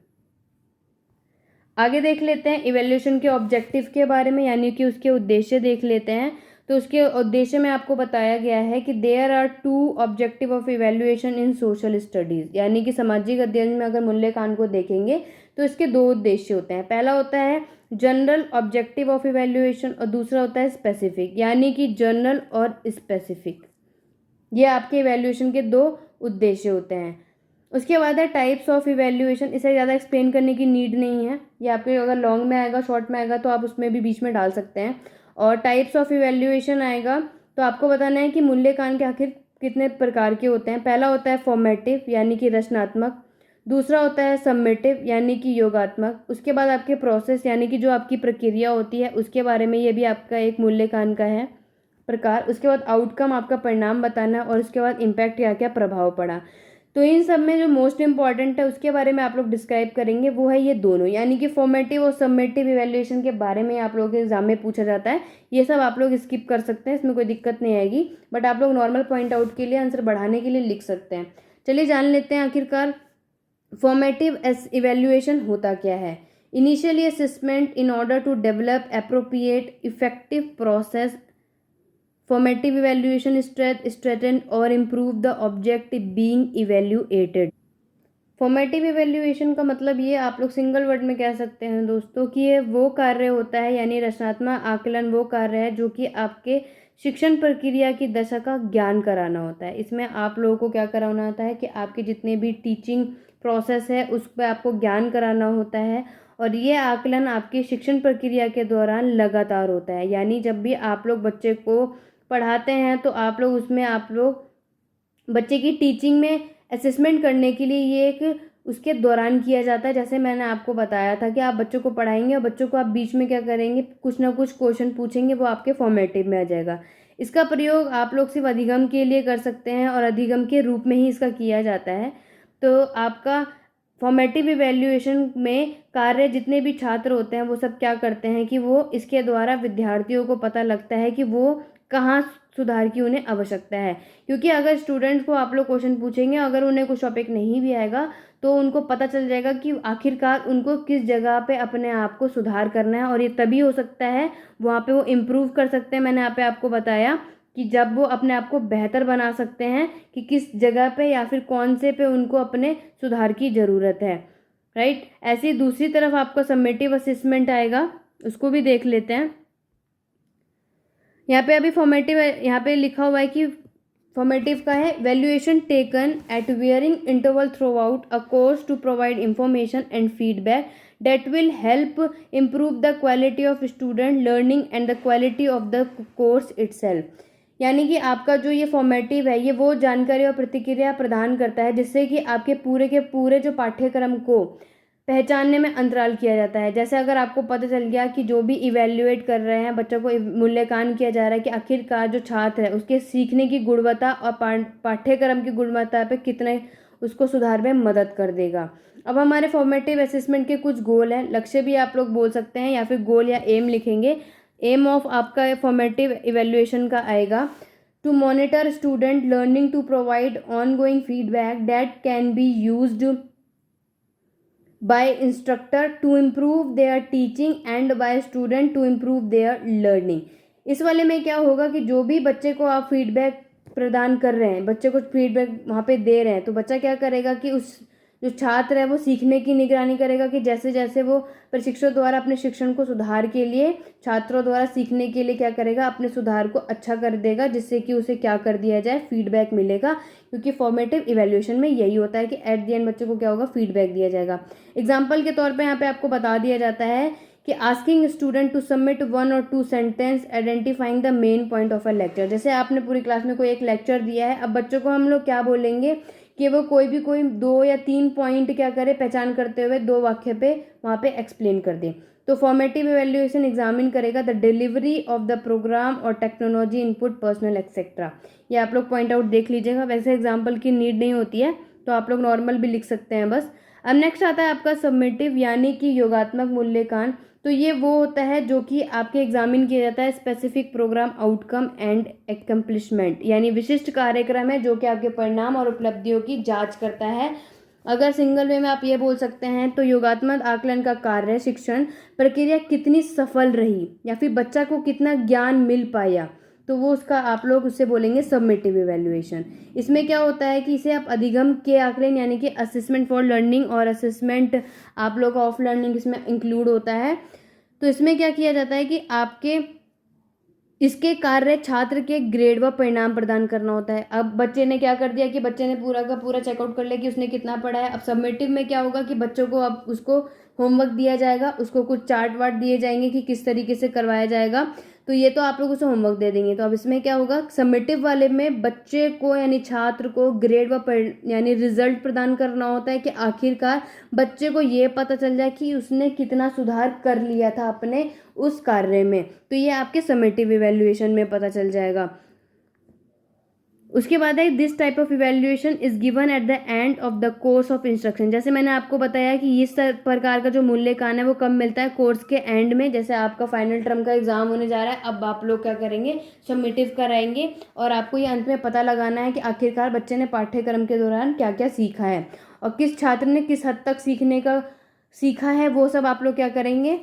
आगे देख लेते हैं इवैल्यूएशन के ऑब्जेक्टिव के बारे में, यानी कि उसके उद्देश्य देख लेते हैं। तो उसके उद्देश्य में आपको बताया गया है कि there are two objective of evaluation in social studies, यानी कि सामाजिक अध्ययन में अगर मूल्यांकन को देखेंगे तो इसके दो उद्देश्य होते हैं। पहला होता है जनरल ऑब्जेक्टिव ऑफ इवैल्यूएशन और दूसरा होता है स्पेसिफिक, यानी कि जनरल और स्पेसिफिक, ये आपके इवैल्यूएशन के दो उद्देश्य होते हैं। उसके बाद है टाइप्स ऑफ इवैल्यूएशन, इसे ज़्यादा एक्सप्लेन करने की नीड नहीं है, ये आपके अगर लॉन्ग में आएगा शॉर्ट में आएगा तो आप उसमें भी बीच में डाल सकते हैं। और टाइप्स ऑफ इवैल्यूएशन आएगा तो आपको बताना है कि मूल्यांकन के आखिर कितने प्रकार के होते हैं। पहला होता है फॉर्मेटिव, यानी कि रचनात्मक, दूसरा होता है सबमिटिव यानी कि योगात्मक। उसके बाद आपके प्रोसेस यानी कि जो आपकी प्रक्रिया होती है उसके बारे में, ये भी आपका एक मूल्यांकन का है प्रकार। उसके बाद आउटकम, आपका परिणाम बताना, और उसके बाद इम्पैक्ट, क्या क्या प्रभाव पड़ा। तो इन सब में जो मोस्ट इंपॉर्टेंट है उसके बारे में आप लोग डिस्क्राइब करेंगे, वो है ये दोनों, यानी कि फॉर्मेटिव और सबमिटिव इवैल्यूएशन के बारे में आप लोगों के एग्जाम में पूछा जाता है। ये सब आप लोग स्किप कर सकते हैं, इसमें कोई दिक्कत नहीं आएगी, बट आप लोग नॉर्मल पॉइंट आउट के लिए आंसर बढ़ाने के लिए लिख सकते हैं। चलिए जान लेते हैं आखिरकार फॉर्मेटिव इवैल्यूएशन होता क्या है। Initially assessment in order to develop appropriate effective process. Formative evaluation strengthen or improve the object being evaluated। Formative evaluation का मतलब ये आप लोग सिंगल वर्ड में कह सकते हैं दोस्तों कि ये वो कार्य होता है, यानी रचनात्मक आकलन वो कार्य है जो कि आपके शिक्षण प्रक्रिया की दशा का ज्ञान कराना होता है। इसमें आप लोगों को क्या कराना होता है कि आपके जितने भी टीचिंग प्रोसेस है उस पर आपको ज्ञान कराना होता है, और ये आकलन आपकी शिक्षण प्रक्रिया के दौरान लगातार होता है। यानी जब भी आप लोग बच्चे को पढ़ाते हैं तो आप लोग उसमें आप लोग बच्चे की टीचिंग में असेसमेंट करने के लिए ये एक उसके दौरान किया जाता है। जैसे मैंने आपको बताया था कि आप बच्चों को पढ़ाएंगे और बच्चों को आप बीच में क्या करेंगे, कुछ ना कुछ क्वेश्चन पूछेंगे, वो आपके फॉर्मेटिव में आ जाएगा। इसका प्रयोग आप लोग सिर्फ अधिगम के लिए कर सकते हैं और अधिगम के रूप में ही इसका किया जाता है। तो आपका फॉर्मेटिव इवैल्यूएशन में कार्य जितने भी छात्र होते हैं वो सब क्या करते हैं कि वो इसके द्वारा विद्यार्थियों को पता लगता है कि वो कहाँ सुधार की उन्हें आवश्यकता है। क्योंकि अगर स्टूडेंट्स को आप लोग क्वेश्चन पूछेंगे, अगर उन्हें कुछ टॉपिक नहीं भी आएगा तो उनको पता चल जाएगा कि आखिरकार उनको किस जगह पे अपने आप को सुधार करना है, और ये तभी हो सकता है वहाँ पे वो इम्प्रूव कर सकते हैं। मैंने यहाँ पे आपको बताया कि जब वो अपने आप को बेहतर बना सकते हैं कि किस जगह पे या फिर कौन से पे उनको अपने सुधार की ज़रूरत है, राइट। ऐसी दूसरी तरफ आपका समेटिव असेसमेंट आएगा, उसको भी देख लेते हैं। यहाँ पे अभी फॉर्मेटिव यहाँ पे लिखा हुआ है कि फॉर्मेटिव का है valuation taken at varying interval throughout a course to provide information and feedback that will help improve the quality of student learning and the quality of the course itself। यानी कि आपका जो ये formative है ये वो जानकारी और प्रतिक्रिया प्रदान करता है जिससे कि आपके पूरे के पूरे जो पाठ्यक्रम को पहचानने में अंतराल किया जाता है। जैसे अगर आपको पता चल गया कि जो भी इवैल्यूएट कर रहे हैं बच्चों को, मूल्यांकन किया जा रहा है कि आखिरकार जो छात्र है उसके सीखने की गुणवत्ता और पाठ्यक्रम की गुणवत्ता पे कितने उसको सुधार में मदद कर देगा। अब हमारे फॉर्मेटिव असेसमेंट के कुछ गोल हैं, लक्ष्य भी आप लोग बोल सकते हैं या फिर गोल या एम लिखेंगे। एम ऑफ आपका फॉर्मेटिव इवैल्यूएशन का आएगा to monitor student learning, to provide ongoing feedback that can be used by instructor to improve their teaching and by student to improve their learning। इस वाले में क्या होगा कि जो भी बच्चे को आप फीडबैक प्रदान कर रहे हैं, बच्चे को फीडबैक वहाँ पे दे रहे हैं, तो बच्चा क्या करेगा कि उस जो छात्र है वो सीखने की निगरानी करेगा कि जैसे जैसे वो प्रशिक्षक द्वारा अपने शिक्षण को सुधार के लिए छात्रों द्वारा सीखने के लिए क्या करेगा, अपने सुधार को अच्छा कर देगा, जिससे कि उसे क्या कर दिया जाए, फीडबैक मिलेगा। क्योंकि फॉर्मेटिव इवैल्यूएशन में यही होता है कि एट द एंड बच्चे को क्या होगा, फीडबैक दिया जाएगा। एग्जाम्पल के तौर पर यहाँ पे आपको बता दिया जाता है कि आस्किंग स्टूडेंट टू सबमिट 1 और 2 sentence identifying the main point of a lecture. जैसे आपने पूरी क्लास में कोई एक लेक्चर दिया है, अब बच्चों को हम लोग क्या बोलेंगे कि वो कोई 2 या 3 पॉइंट क्या करे, पहचान करते हुए 2 वाक्य पे वहाँ पे एक्सप्लेन कर दे। तो फॉर्मेटिव इवैल्यूएशन एग्जामिन करेगा the delivery of the program और टेक्नोलॉजी इनपुट पर्सनल एक्सेट्रा। ये आप लोग पॉइंट आउट देख लीजिएगा, वैसे एग्जाम्पल की नीड नहीं होती है तो आप लोग नॉर्मल भी लिख सकते हैं बस। अब नेक्स्ट आता है आपका सबमिटिव यानी कि योगात्मक मूल्यांकन। तो ये वो होता है जो कि आपके एग्जामिन किया जाता है स्पेसिफिक प्रोग्राम आउटकम एंड एक्म्प्लिशमेंट, यानी विशिष्ट कार्यक्रम है जो कि आपके परिणाम और उपलब्धियों की जांच करता है। अगर सिंगल वे में आप ये बोल सकते हैं तो योगात्मक आकलन का कार्य शिक्षण प्रक्रिया कितनी सफल रही या फिर बच्चा को कितना ज्ञान मिल पाया, तो वो उसका आप लोग उससे बोलेंगे सबमिटिव इवैल्यूएशन। इसमें क्या होता है कि इसे आप अधिगम के आकलन यानी कि असेसमेंट फॉर लर्निंग और असेसमेंट आप लोग ऑफ लर्निंग इसमें इंक्लूड होता है। तो इसमें क्या किया जाता है कि आपके इसके कार्य छात्र के ग्रेड व परिणाम प्रदान करना होता है। अब बच्चे ने क्या कर दिया कि बच्चे ने पूरा का पूरा चेकआउट कर लिया कि उसने कितना पढ़ा है। अब सबमिटिव में क्या होगा कि बच्चों को अब उसको होमवर्क दिया जाएगा, उसको कुछ चार्ट वार्ट दिए जाएंगे कि किस तरीके से करवाया जाएगा। तो ये तो आप लोग उसे होमवर्क दे देंगे। तो अब इसमें क्या होगा, समेटिव वाले में बच्चे को यानी छात्र को ग्रेड व यानी रिजल्ट प्रदान करना होता है कि आखिरकार बच्चे को ये पता चल जाए कि उसने कितना सुधार कर लिया था अपने उस कार्य में। तो ये आपके समेटिव इवैल्यूएशन में पता चल जाएगा। उसके बाद है this type of evaluation is given at the end of the course of instruction. जैसे मैंने आपको बताया कि इस प्रकार का जो मूल्यांकन है वो कब मिलता है, कोर्स के एंड में। जैसे आपका फाइनल टर्म का एग्जाम होने जा रहा है, अब आप लोग क्या करेंगे, समेटिव कराएंगे और आपको ये अंत में पता लगाना है कि आखिरकार बच्चे ने पाठ्यक्रम के दौरान क्या क्या सीखा है और किस छात्र ने किस हद तक सीखा है, वो सब आप लोग क्या करेंगे,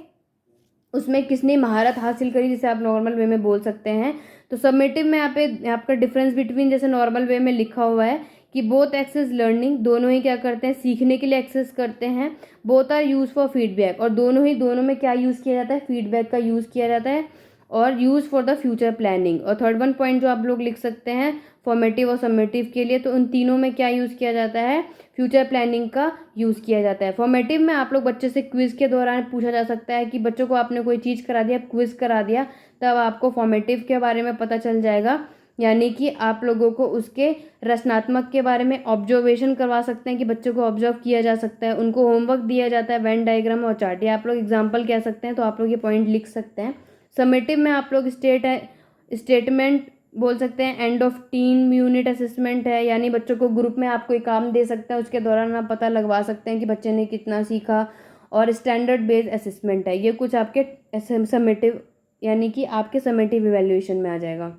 उसमें किसने महारत हासिल करी, जिसे आप नॉर्मल वे में बोल सकते हैं। तो सबमिटिव में यहाँ पे आपका डिफरेंस बिटवीन, जैसे नॉर्मल वे में लिखा हुआ है कि बोथ एक्सेस लर्निंग, दोनों ही क्या करते हैं, सीखने के लिए एक्सेस करते हैं। Both are use for feedback, और दोनों में क्या यूज़ किया जाता है, फीडबैक का यूज़ किया जाता है। और use for the future planning. और थर्ड वन पॉइंट जो आप लोग लिख सकते हैं फॉर्मेटिव और समेटिव के लिए, तो उन तीनों में क्या यूज़ किया जाता है, फ्यूचर प्लानिंग का यूज़ किया जाता है। फॉर्मेटिव में आप लोग बच्चे से क्विज़ के दौरान पूछा जा सकता है कि बच्चों को आपने कोई चीज़ करा दिया, क्विज़ करा दिया, तब आपको फॉर्मेटिव के बारे में पता चल जाएगा। यानी कि आप लोगों को उसके रचनात्मक के बारे में ऑब्जर्वेशन करवा सकते हैं कि बच्चों को ऑब्जर्व किया जा सकता है, उनको होमवर्क दिया जाता है, वेन डायग्राम और चार्ट, या आप लोग एग्जाम्पल कह सकते हैं। तो आप लोग ये पॉइंट लिख सकते हैं। समेटिव में आप लोग स्टेटमेंट बोल सकते हैं, end of team unit assessment है, यानी बच्चों को ग्रुप में आप कोई काम दे सकते हैं, उसके दौरान आप पता लगवा सकते हैं कि बच्चे ने कितना सीखा। और स्टैंडर्ड बेस्ड असेसमेंट है, ये कुछ आपके समेटिव यानी कि आपके समेटिव इवैल्यूएशन में आ जाएगा।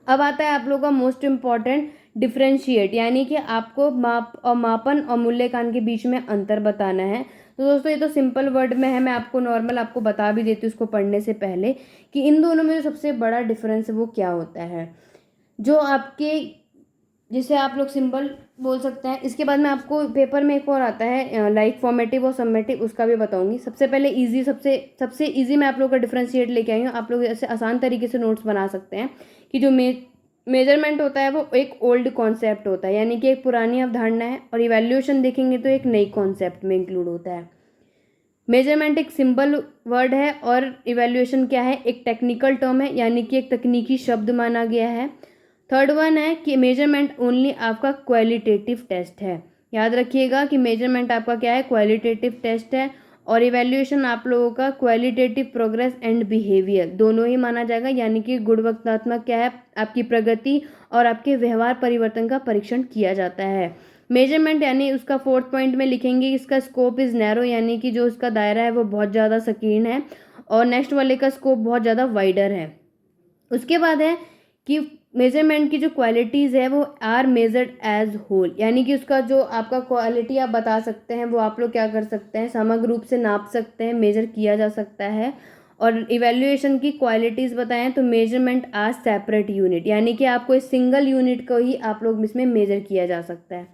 अब आता है आप लोगों का मोस्ट इम्पॉर्टेंट डिफरेंशिएट, यानी कि आपको मापन और मूल्यांकन के बीच में अंतर बताना है। तो दोस्तों ये तो सिंपल वर्ड में है, मैं आपको नॉर्मल आपको बता भी देती हूँ उसको पढ़ने से पहले कि इन दोनों में जो सबसे बड़ा डिफरेंस है वो क्या होता है। जो आपके, जिसे आप लोग सिंबल बोल सकते हैं। इसके बाद में आपको पेपर में एक और आता है लाइक फॉर्मेटिव और समेटिव, उसका भी बताऊंगी। सबसे पहले इजी, सबसे इजी मैं आप लोग का डिफरेंशिएट लेके आई हूँ। आप लोग ऐसे आसान तरीके से नोट्स बना सकते हैं कि जो मेजरमेंट होता है वो एक ओल्ड कॉन्सेप्ट होता है, यानी कि एक पुरानी अवधारणा है, और इवैल्यूएशन देखेंगे तो एक नई कॉन्सेप्ट में इंक्लूड होता है। मेजरमेंट एक सिंबल वर्ड है और इवैल्यूएशन क्या है, एक टेक्निकल टर्म है, यानी कि एक तकनीकी शब्द माना गया है। थर्ड वन है कि मेजरमेंट ओनली आपका क्वालिटेटिव टेस्ट है। याद रखिएगा कि मेजरमेंट आपका क्या है, क्वालिटेटिव टेस्ट है, और इवैल्यूएशन आप लोगों का क्वालिटेटिव प्रोग्रेस एंड बिहेवियर दोनों ही माना जाएगा, यानी कि गुणवत्तात्मक क्या है, आपकी प्रगति और आपके व्यवहार परिवर्तन का परीक्षण किया जाता है। मेजरमेंट यानी उसका फोर्थ पॉइंट में लिखेंगे इसका स्कोप इज़ नैरो, यानी कि जो उसका दायरा है वो बहुत ज़्यादा संकीर्ण है, और नेक्स्ट वाले का स्कोप बहुत ज़्यादा वाइडर है। उसके बाद है कि मेजरमेंट की जो क्वालिटीज़ है वो आर मेजर्ड एज होल, यानी कि उसका जो आपका क्वालिटी आप बता सकते हैं वो आप लोग क्या कर सकते हैं, समग्र रूप से नाप सकते हैं, मेजर किया जा सकता है। और इवैल्यूएशन की क्वालिटीज़ बताएं तो मेजरमेंट आज सेपरेट यूनिट, यानी कि आपको इस सिंगल यूनिट को ही आप लोग इसमें मेजर किया जा सकता है।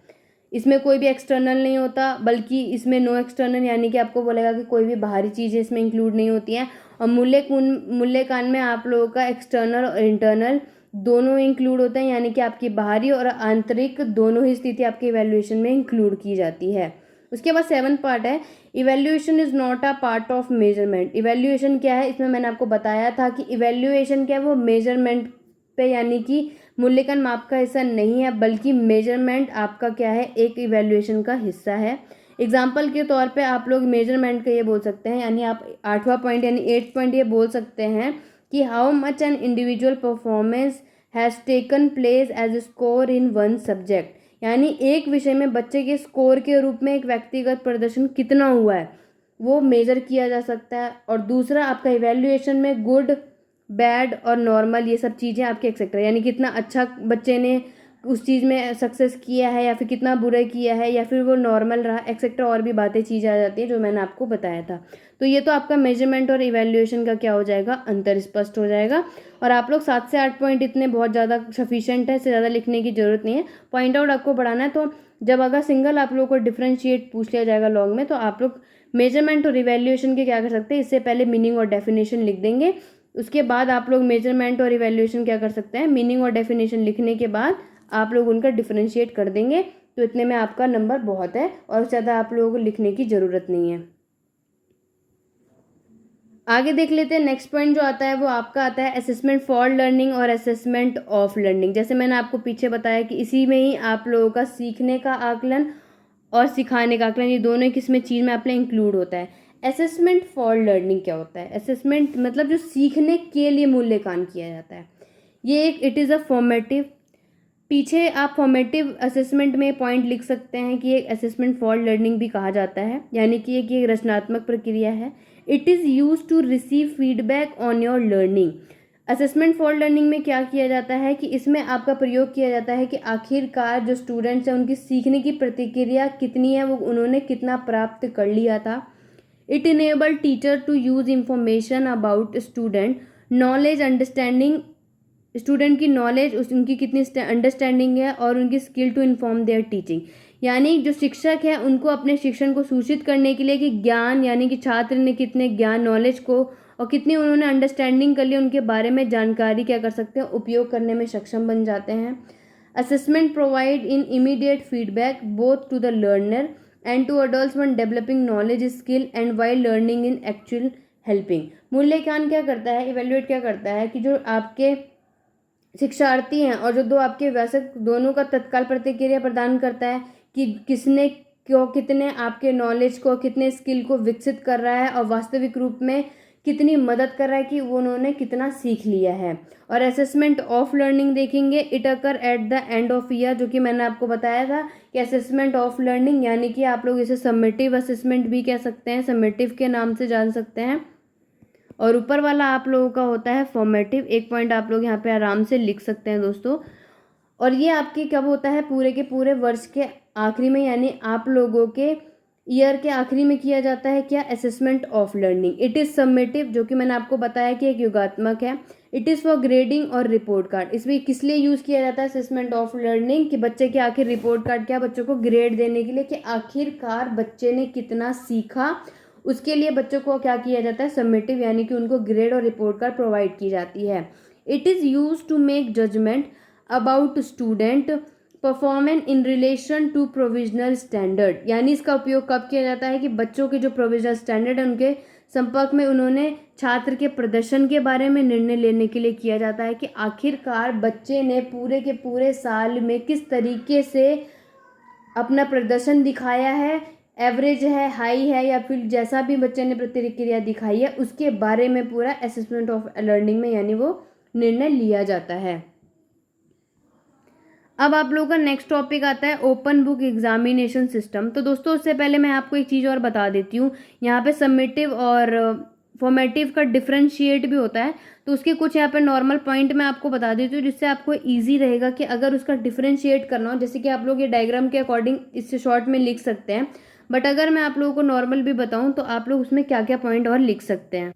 इसमें कोई भी एक्सटर्नल नहीं होता, बल्कि इसमें नो एक्सटर्नल, यानी कि आपको बोलेगा कि कोई भी बाहरी चीज़ें इसमें इंक्लूड नहीं होती हैं। और मूल्यांकन में आप लोगों का एक्सटर्नल और इंटरनल दोनों इंक्लूड होते हैं, यानी कि आपकी बाहरी और आंतरिक दोनों ही स्थिति आपके इवैल्यूएशन में इंक्लूड की जाती है। उसके बाद 7th पार्ट है evaluation is not a part of measurement. Evaluation क्या है, इसमें मैंने आपको बताया था कि इवैल्यूएशन क्या है, वो मेजरमेंट पे यानी कि मूल्यांकन माप का हिस्सा नहीं है, बल्कि मेजरमेंट आपका क्या है, एक इवैल्यूएशन का हिस्सा है। एग्जाम्पल के तौर पे आप लोग मेजरमेंट का ये बोल सकते हैं, यानी आप 8वां पॉइंट यानी 8th पॉइंट ये बोल सकते हैं कि how much an individual performance has taken place as a score in one subject, यानी एक विषय में बच्चे के स्कोर के रूप में एक व्यक्तिगत प्रदर्शन कितना हुआ है वो मेजर किया जा सकता है। और दूसरा आपका इवैल्यूएशन में गुड, बैड और नॉर्मल ये सब चीज़ें आपके एक्सेट्रा, यानी कितना अच्छा बच्चे ने उस चीज़ में सक्सेस किया है या फिर कितना बुरा किया है या फिर वो नॉर्मल रहा एक्सेट्रा, और भी बातें चीज़ आ जाती है जो मैंने आपको बताया था। तो ये तो आपका मेजरमेंट और इवैल्यूएशन का क्या हो जाएगा, अंतर स्पष्ट हो जाएगा। और आप लोग 7 से 8 पॉइंट इतने बहुत ज़्यादा सफिशिएंट है, इससे ज़्यादा लिखने की ज़रूरत नहीं है। पॉइंट आउट आपको बढ़ाना है, तो जब अगर सिंगल आप लोगों को डिफ्रेंशिएट पूछ लिया जाएगा लॉन्ग में, तो आप लोग मेजरमेंट और इवैल्यूएशन के क्या कर सकते हैं, इससे पहले मीनिंग और डेफिनेशन लिख देंगे। उसके बाद आप लोग मेजरमेंट और इवैल्यूएशन क्या कर सकते हैं, मीनिंग और डेफिनेशन लिखने के बाद आप लोग उनका डिफरेंशिएट कर देंगे। तो इतने में आपका नंबर बहुत है और ज़्यादा आप लोगों को लिखने की ज़रूरत नहीं है। आगे देख लेते हैं। नेक्स्ट पॉइंट जो आता है वो आपका आता है असेसमेंट फॉर लर्निंग और असेसमेंट ऑफ लर्निंग। जैसे मैंने आपको पीछे बताया कि इसी में ही आप लोगों का सीखने का आकलन और सिखाने का आकलन, ये दोनों किस में चीज़ में आप इंक्लूड होता है। असेसमेंट फॉर लर्निंग क्या होता है? असेसमेंट मतलब जो सीखने के लिए मूल्यांकन किया जाता है, ये एक इट इज़ अ फॉर्मेटिव। पीछे आप फॉर्मेटिव असेसमेंट में पॉइंट लिख सकते हैं कि एक असेसमेंट फॉर लर्निंग भी कहा जाता है, यानी कि एक रचनात्मक प्रक्रिया है। It is use to receive feedback on your learning. Assessment for learning में क्या किया जाता है कि इसमें आपका प्रयोग किया जाता है कि आखिरकार जो स्टूडेंट्स हैं उनकी सीखने की प्रतिक्रिया कितनी है, वो उन्होंने कितना प्राप्त कर लिया था। It enable teacher to use information about student knowledge understanding, student की नॉलेज उनकी कितनी अंडरस्टैंडिंग है और उनकी skill to inform their teaching. यानी जो शिक्षक है उनको अपने शिक्षण को सूचित करने के लिए कि ज्ञान, यानी कि छात्र ने कितने ज्ञान नॉलेज को और कितनी उन्होंने अंडरस्टैंडिंग कर ली, उनके बारे में जानकारी क्या कर सकते हैं, उपयोग करने में सक्षम बन जाते हैं। Assessment provide in immediate feedback both to the learner and to adults one developing knowledge skill and while learning in actual helping. मूल्यांकन क्या करता है, इवेल्युएट क्या करता है कि जो आपके शिक्षार्थी हैं और जो दो आपके वयस्क, दोनों का तत्काल प्रतिक्रिया प्रदान करता है कि किसने क्यों कितने आपके नॉलेज को, कितने स्किल को विकसित कर रहा है और वास्तविक रूप में कितनी मदद कर रहा है कि वो उन्होंने कितना सीख लिया है। और असेसमेंट ऑफ लर्निंग देखेंगे, it occur at the end of year, जो कि मैंने आपको बताया था कि असेसमेंट ऑफ लर्निंग यानी कि आप लोग इसे समेटिव असेसमेंट भी कह सकते हैं, समेटिव के नाम से जान सकते हैं। और ऊपर वाला आप लोगों का होता है फॉर्मेटिव। एक पॉइंट आप लोग यहाँ पे आराम से लिख सकते हैं दोस्तों। और ये आपके कब होता है, पूरे के पूरे वर्ष के आखिरी में, यानी आप लोगों के ईयर के आखिरी में किया जाता है। क्या? Assessment of learning. It is summative, जो कि मैंने आपको बताया कि एक योगात्मक है। इट इज़ फॉर ग्रेडिंग और रिपोर्ट कार्ड। इसमें किस लिए यूज़ किया जाता है असेसमेंट ऑफ लर्निंग? कि बच्चे के आखिर रिपोर्ट कार्ड, क्या बच्चों को ग्रेड देने के लिए कि आखिरकार बच्चे ने कितना सीखा, उसके लिए बच्चों को क्या किया जाता है, समेटिव, यानी कि उनको ग्रेड और रिपोर्ट कार्ड प्रोवाइड की जाती है। It is use to make judgment about student performance in relation to provisional standard. यानी इसका उपयोग कब किया जाता है कि बच्चों के जो प्रोविजनल स्टैंडर्ड है उनके संपर्क में उन्होंने छात्र के प्रदर्शन के बारे में निर्णय लेने के लिए किया जाता है कि आखिरकार बच्चे ने पूरे के पूरे साल में किस तरीके से अपना प्रदर्शन दिखाया है, एवरेज है, हाई है, या फिर जैसा भी बच्चे ने प्रतिक्रिया दिखाई है उसके बारे में पूरा असेसमेंट ऑफ लर्निंग में यानी वो निर्णय लिया जाता है। अब आप लोगों का नेक्स्ट टॉपिक आता है ओपन बुक एग्जामिनेशन सिस्टम। तो दोस्तों उससे पहले मैं आपको एक चीज़ और बता देती हूँ, यहाँ पे समेटिव और फॉर्मेटिव का डिफरेंशिएट भी होता है। तो उसके कुछ यहाँ पे नॉर्मल पॉइंट मैं आपको बता देती हूँ जिससे आपको इजी रहेगा कि अगर उसका डिफरेंशिएट करना हो, जैसे कि आप लोग ये डायग्राम के अकॉर्डिंग इससे शॉर्ट में लिख सकते हैं, बट अगर मैं आप लोगों को नॉर्मल भी बताऊँ तो आप लोग उसमें क्या क्या पॉइंट और लिख सकते हैं।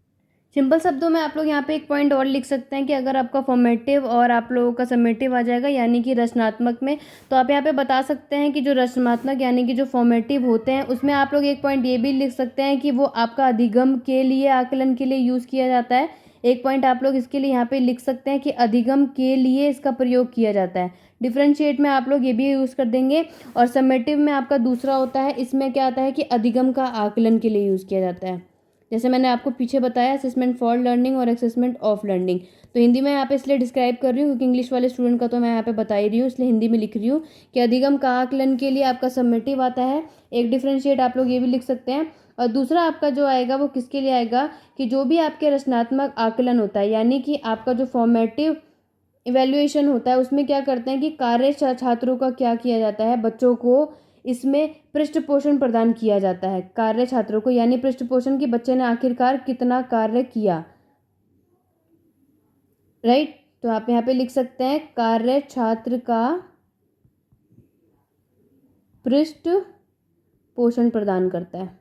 सिंपल शब्दों में आप लोग यहाँ पे एक पॉइंट और लिख सकते हैं कि अगर आपका फॉर्मेटिव और आप लोगों का समेटिव आ जाएगा यानी कि रचनात्मक में, तो आप यहाँ पे बता सकते हैं कि जो रचनात्मक यानी कि जो फॉर्मेटिव होते हैं उसमें आप लोग एक पॉइंट ये भी लिख सकते हैं कि वो आपका अधिगम के लिए, आकलन के लिए यूज़ किया जाता है। एक पॉइंट आप लोग इसके लिए यहाँ पे लिख सकते हैं कि अधिगम के लिए इसका प्रयोग किया जाता है। डिफरेंशिएट में आप लोग ये भी यूज़ कर देंगे। और समेटिव में आपका दूसरा होता है, इसमें क्या आता है कि अधिगम का आकलन के लिए यूज़ किया जाता है। जैसे मैंने आपको पीछे बताया असेसमेंट फॉर लर्निंग और असेसमेंट ऑफ लर्निंग। तो हिंदी में यहाँ पे इसलिए डिस्क्राइब कर रही हूँ क्योंकि इंग्लिश वाले स्टूडेंट का तो मैं यहाँ पे बता ही रही हूँ, इसलिए हिंदी में लिख रही हूँ कि अधिगम का आकलन के लिए आपका समेटिव आता है। एक डिफरेंशिएट आप लोग ये भी लिख सकते हैं। और दूसरा आपका जो आएगा वो किसके लिए आएगा कि जो भी आपके रचनात्मक आकलन होता है यानी कि आपका जो फॉर्मेटिव इवेल्युएशन होता है उसमें क्या करते हैं कि कार्य छात्रों का क्या किया जाता है, बच्चों को इसमें पृष्ठ पोषण प्रदान किया जाता है कार्य छात्रों को, यानी पृष्ठ पोषण कि बच्चे ने आखिरकार कितना कार्य किया। राइट, तो आप यहाँ पे लिख सकते हैं कार्य छात्र का पृष्ठ पोषण प्रदान करता है,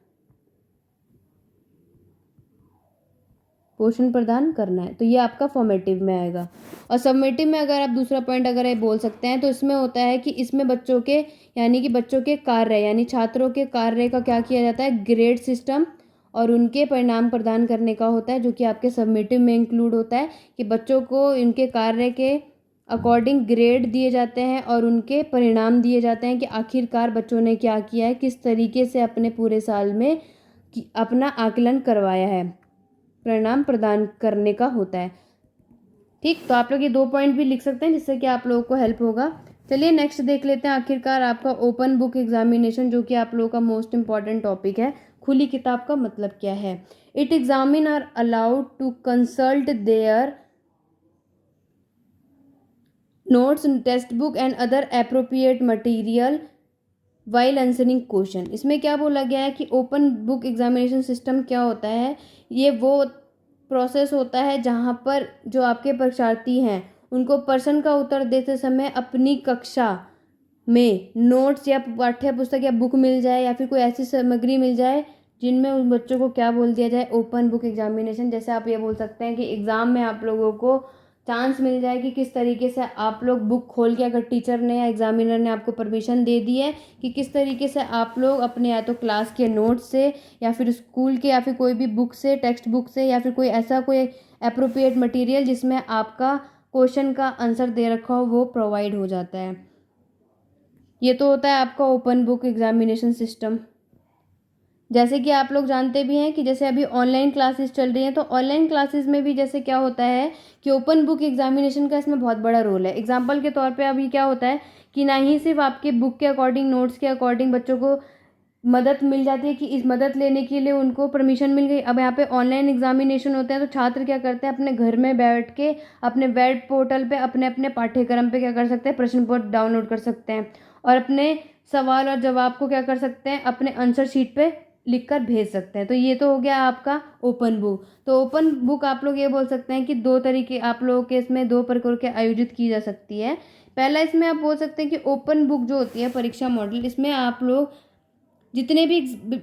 पोषण प्रदान करना है। तो ये आपका फॉर्मेटिव में आएगा। और सबमेटिव में अगर आप दूसरा पॉइंट अगर ये बोल सकते हैं तो इसमें होता है कि इसमें बच्चों के यानी कि बच्चों के कार्य यानी छात्रों के कार्य का क्या किया जाता है, ग्रेड सिस्टम और उनके परिणाम प्रदान करने का होता है, जो कि आपके सबमिटिव में इंक्लूड होता है कि बच्चों को इनके कार्य के अकॉर्डिंग ग्रेड दिए जाते हैं और उनके परिणाम दिए जाते हैं कि आखिरकार बच्चों ने क्या किया है, किस तरीके से अपने पूरे साल में अपना आकलन करवाया है। परिणाम प्रदान करने का होता है। ठीक, तो आप लोग ये 2 पॉइंट भी लिख सकते हैं जिससे कि आप लोगों को हेल्प होगा। चलिए नेक्स्ट देख लेते हैं आखिरकार आपका ओपन बुक एग्जामिनेशन, जो कि आप लोगों का मोस्ट इंपॉर्टेंट टॉपिक है। खुली किताब का मतलब क्या है? It examine are allowed to consult their notes, text book and other appropriate material while answering question. इसमें क्या बोला गया है कि ओपन बुक एग्जामिनेशन सिस्टम क्या होता है? ये वो प्रोसेस होता है जहाँ पर जो आपके परीक्षार्थी हैं उनको प्रश्न का उत्तर देते समय अपनी कक्षा में नोट्स या पाठ्य पुस्तक या बुक मिल जाए या फिर कोई ऐसी सामग्री मिल जाए जिनमें उन बच्चों को क्या बोल दिया जाए, ओपन बुक एग्जामिनेशन। जैसे आप ये बोल सकते हैं कि एग्ज़ाम में आप लोगों को चांस मिल जाए कि किस तरीके से आप लोग बुक खोल के, अगर टीचर ने या एग्जामिनर ने आपको परमिशन दे दी है, कि किस तरीके से आप लोग अपने या तो क्लास के नोट्स से या फिर स्कूल के या फिर कोई भी बुक से, टेक्स्ट बुक से या फिर कोई ऐसा कोई अप्रोप्रिएट मटेरियल जिसमें आपका क्वेश्चन का आंसर दे रखा हो वो प्रोवाइड हो जाता है। ये तो होता है आपका ओपन बुक एग्जामिनेशन सिस्टम। जैसे कि आप लोग जानते भी हैं कि जैसे अभी ऑनलाइन क्लासेस चल रही हैं, तो ऑनलाइन क्लासेस में भी जैसे क्या होता है कि ओपन बुक एग्जामिनेशन का इसमें बहुत बड़ा रोल है। एग्जाम्पल के तौर पे अभी क्या होता है कि ना ही सिर्फ आपके बुक के अकॉर्डिंग, नोट्स के अकॉर्डिंग बच्चों को मदद मिल जाती है कि इस मदद लेने के लिए उनको परमिशन मिल गई। अब यहाँ पे ऑनलाइन एग्जामिनेशन होते हैं तो छात्र क्या करते हैं, अपने घर में बैठ के अपने वेब पोर्टल पे अपने अपने पाठ्यक्रम पे क्या कर सकते हैं, प्रश्न पत्र डाउनलोड कर सकते हैं और अपने सवाल और जवाब को क्या कर सकते हैं, अपने आंसर शीट पे लिख कर भेज सकते हैं। तो ये तो हो गया आपका ओपन बुक। तो ओपन बुक आप लोग ये बोल सकते हैं कि दो तरीके आप लोगों के इसमें दो प्रकार के आयोजित की जा सकती है। पहला इसमें आप बोल सकते हैं कि ओपन बुक जो होती है परीक्षा मॉडल, इसमें आप लोग जितने भी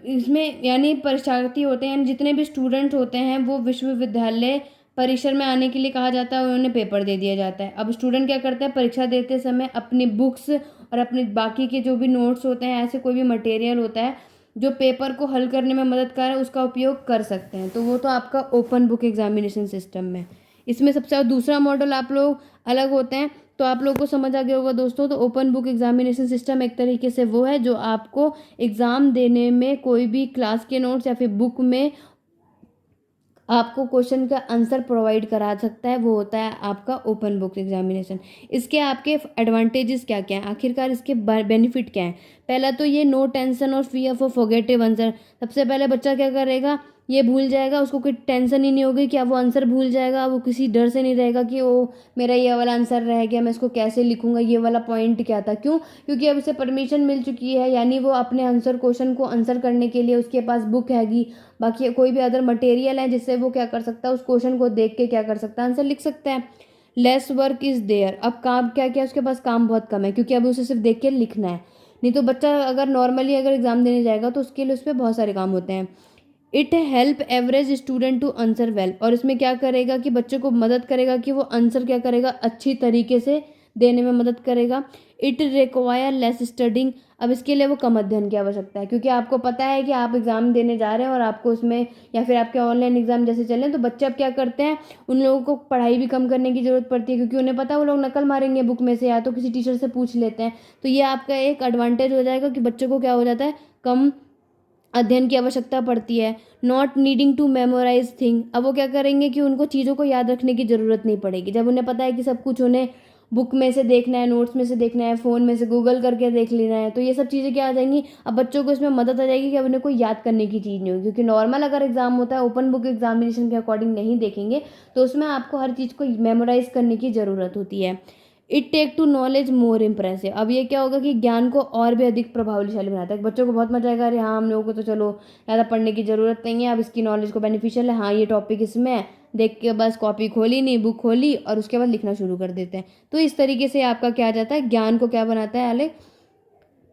इसमें यानी परीक्षार्थी होते हैं, जितने भी स्टूडेंट होते हैं, वो विश्वविद्यालय परिसर में आने के लिए कहा जाता है और उन्हें पेपर दे दिया जाता है। अब स्टूडेंट क्या करता है, परीक्षा देते समय अपनी बुक्स और अपने बाकी के जो भी नोट्स होते हैं, ऐसे कोई भी मटेरियल होता है जो पेपर को हल करने में मदद कर रहा है, उसका उपयोग कर सकते हैं। तो वो तो आपका ओपन बुक एग्जामिनेशन सिस्टम में। इसमें सबसे दूसरा मॉडल आप लोग अलग होते हैं, तो आप लोगों को समझ आ गया होगा दोस्तों। तो ओपन बुक एग्जामिनेशन सिस्टम एक तरीके से वो है जो आपको एग्ज़ाम देने में कोई भी क्लास के नोट्स या फिर बुक में आपको क्वेश्चन का आंसर प्रोवाइड करा सकता है, वो होता है आपका ओपन बुक एग्जामिनेशन। इसके आपके एडवांटेजेस क्या क्या हैं, आखिरकार इसके बेनिफिट क्या हैं? पहला तो ये नो टेंशन और फियर फॉर फॉरगेटिव आंसर। सबसे पहले बच्चा क्या करेगा, ये भूल जाएगा, उसको कोई टेंशन ही नहीं होगी कि अब वो आंसर भूल जाएगा। वो किसी डर से नहीं रहेगा कि ओ मेरा ये वाला आंसर रह गया, मैं इसको कैसे लिखूंगा, ये वाला पॉइंट क्या था। क्यों? क्योंकि अब उसे परमिशन मिल चुकी है, यानी वो अपने आंसर क्वेश्चन को आंसर करने के लिए उसके पास बुक हैगी, बाकी कोई भी अदर मटेरियल है जिससे वो क्या कर सकता है, उस क्वेश्चन को देख के क्या कर सकता है, आंसर लिख सकता है। Less work is there. अब काम क्या क्या, उसके पास काम बहुत कम है क्योंकि अब उसे सिर्फ देख के लिखना है। नहीं तो बच्चा अगर नॉर्मली अगर एग्जाम देने जाएगा तो उसके लिए उस पर बहुत सारे काम होते हैं। It help average student to answer well. और इसमें क्या करेगा कि बच्चे को मदद करेगा कि वो आंसर क्या करेगा, अच्छी तरीके से देने में मदद करेगा। It require less studying. अब इसके लिए वो कम अध्ययन की आवश्यकता है क्योंकि आपको पता है कि आप एग्ज़ाम देने जा रहे हैं और आपको उसमें या फिर आपके ऑनलाइन एग्ज़ाम जैसे चल रहे हैं, तो बच्चे अब क्या करते हैं, उन लोगों को पढ़ाई भी कम करने की ज़रूरत पड़ती है क्योंकि उन्हें पता है वो लोग नकल मारेंगे बुक में से या तो किसी टीचर से पूछ लेते हैं। तो ये आपका एक एडवांटेज हो जाएगा कि बच्चे को क्या हो जाता है, कम अध्ययन की आवश्यकता पड़ती है। Not needing to memorize thing. अब वो क्या करेंगे कि उनको चीज़ों को याद रखने की ज़रूरत नहीं पड़ेगी, जब उन्हें पता है कि सब कुछ उन्हें बुक में से देखना है, नोट्स में से देखना है, फ़ोन में से गूगल करके देख लेना है। तो ये सब चीज़ें क्या आ जाएंगी, अब बच्चों को इसमें मदद आ जाएगी कि अब उन्हें कोई याद करने की चीज़ नहीं होगी। क्योंकि नॉर्मल अगर एग्जाम होता है, ओपन बुक एग्जामिनेशन के अकॉर्डिंग नहीं देखेंगे तो उसमें आपको हर चीज़ को मेमोराइज करने की ज़रूरत होती है। It take to knowledge more impressive. अब ये क्या होगा कि ज्ञान को और भी अधिक प्रभावशाली बनाता है। बच्चों को बहुत मजा आएगा, अरे हाँ हम लोगों को तो चलो ज़्यादा पढ़ने की ज़रूरत नहीं है, अब इसकी नॉलेज को बेनिफिशियल है, हाँ ये टॉपिक इसमें है, देख के बस कॉपी खोली नहीं, बुक खोली और उसके बाद लिखना शुरू कर देते हैं। तो इस तरीके से आपका क्या आ जाता है, ज्ञान को क्या बनाता है अलग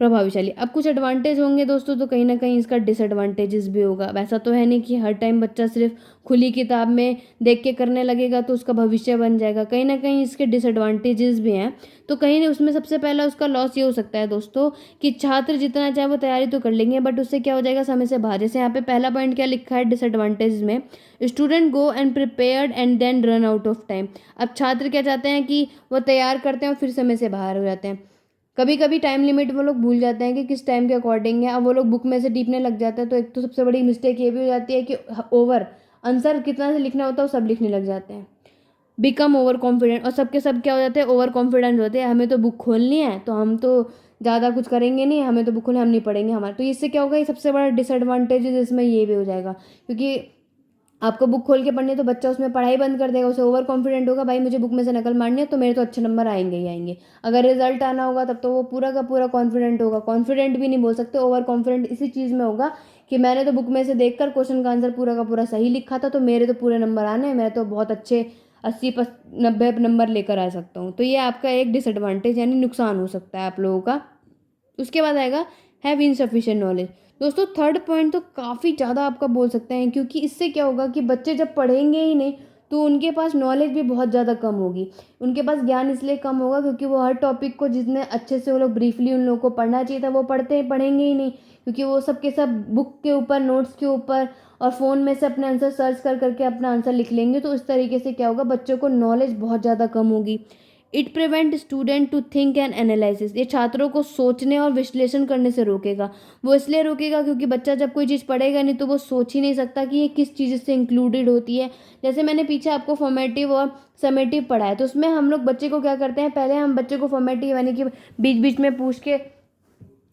प्रभावशाली। अब कुछ एडवांटेज होंगे दोस्तों, तो कहीं ना कहीं इसका डिसएडवांटेजेस भी होगा। वैसा तो है नहीं कि हर टाइम बच्चा सिर्फ खुली किताब में देख के करने लगेगा तो उसका भविष्य बन जाएगा, कहीं ना कहीं इसके डिसएडवांटेजेस भी हैं। तो कहीं ना उसमें सबसे पहला उसका लॉस ये हो सकता है दोस्तों कि छात्र जितना चाहे वो तैयारी तो कर लेंगे बट उससे क्या हो जाएगा, समय से बाहर। जैसे यहाँ पे पहला पॉइंट क्या लिखा है डिसएडवांटेज में, student go and prepared and then run out of time. अब छात्र क्या चाहते हैं कि वो तैयार करते हैं और फिर समय से बाहर हो जाते हैं। कभी कभी टाइम लिमिट वो लोग भूल जाते हैं कि किस टाइम के अकॉर्डिंग है, अब वो लोग बुक में से टीपने लग जाते हैं। तो एक तो सबसे बड़ी मिस्टेक ये भी हो जाती है कि ओवर आंसर कितना से लिखना होता है वो सब लिखने लग जाते हैं। बिकम ओवर कॉन्फिडेंट, और सबके सब क्या हो जाते हैं, ओवर कॉन्फिडेंट होते हैं। हमें तो बुक खोलनी है तो हम तो ज़्यादा कुछ करेंगे नहीं, हमें तो बुक खोलनी, हम नहीं पढ़ेंगे हमारे। तो इससे क्या होगा, ये सबसे बड़ा डिसएडवांटेज है इसमें ये भी हो जाएगा, क्योंकि आपको बुक खोल के पढ़नी है तो बच्चा उसमें पढ़ाई बंद कर देगा, उसे ओवर कॉन्फिडेंट होगा, भाई मुझे बुक में से नकल मारनी है तो मेरे तो अच्छे नंबर आएंगे ही आएंगे। अगर रिजल्ट आना होगा तब तो वो पूरा का पूरा कॉन्फिडेंट होगा, कॉन्फिडेंट भी नहीं बोल सकते, ओवर कॉन्फिडेंट इसी चीज़ में होगा कि मैंने तो बुक में से देखकर क्वेश्चन का आंसर पूरा का पूरा सही लिखा था तो मेरे तो पूरे नंबर आने हैं, मैं तो बहुत अच्छे 80-90 नंबर लेकर आ सकता हूँ। तो ये आपका एक डिसएडवांटेज यानी नुकसान हो सकता है आप लोगों का। उसके बाद आएगा हैव इनसफिशिएंट नॉलेज। दोस्तों थर्ड पॉइंट तो काफ़ी ज़्यादा आपका बोल सकते हैं, क्योंकि इससे क्या होगा कि बच्चे जब पढ़ेंगे ही नहीं तो उनके पास नॉलेज भी बहुत ज़्यादा कम होगी। उनके पास ज्ञान इसलिए कम होगा क्योंकि वो हर टॉपिक को जितने अच्छे से वो लोग ब्रीफली उन लोगों को पढ़ना चाहिए था वो पढ़ेंगे ही नहीं, क्योंकि वो सब के सब बुक के ऊपर, नोट्स के ऊपर और फ़ोन में से अपने आंसर सर्च कर करके अपना आंसर लिख लेंगे। तो इस तरीके से क्या होगा, बच्चों को नॉलेज बहुत ज़्यादा कम होगी। It prevent student to think and analysis, ये छात्रों को सोचने और विश्लेषण करने से रोकेगा। वो इसलिए रोकेगा क्योंकि बच्चा जब कोई चीज़ पढ़ेगा नहीं तो वो सोच ही नहीं सकता कि ये किस चीज़ से इंक्लूडेड होती है। जैसे मैंने पीछे आपको फॉर्मेटिव और समेटिव पढ़ा है, तो उसमें हम लोग बच्चे को क्या करते हैं, पहले हम बच्चे को फॉर्मेटिव यानी कि बीच बीच में पूछ के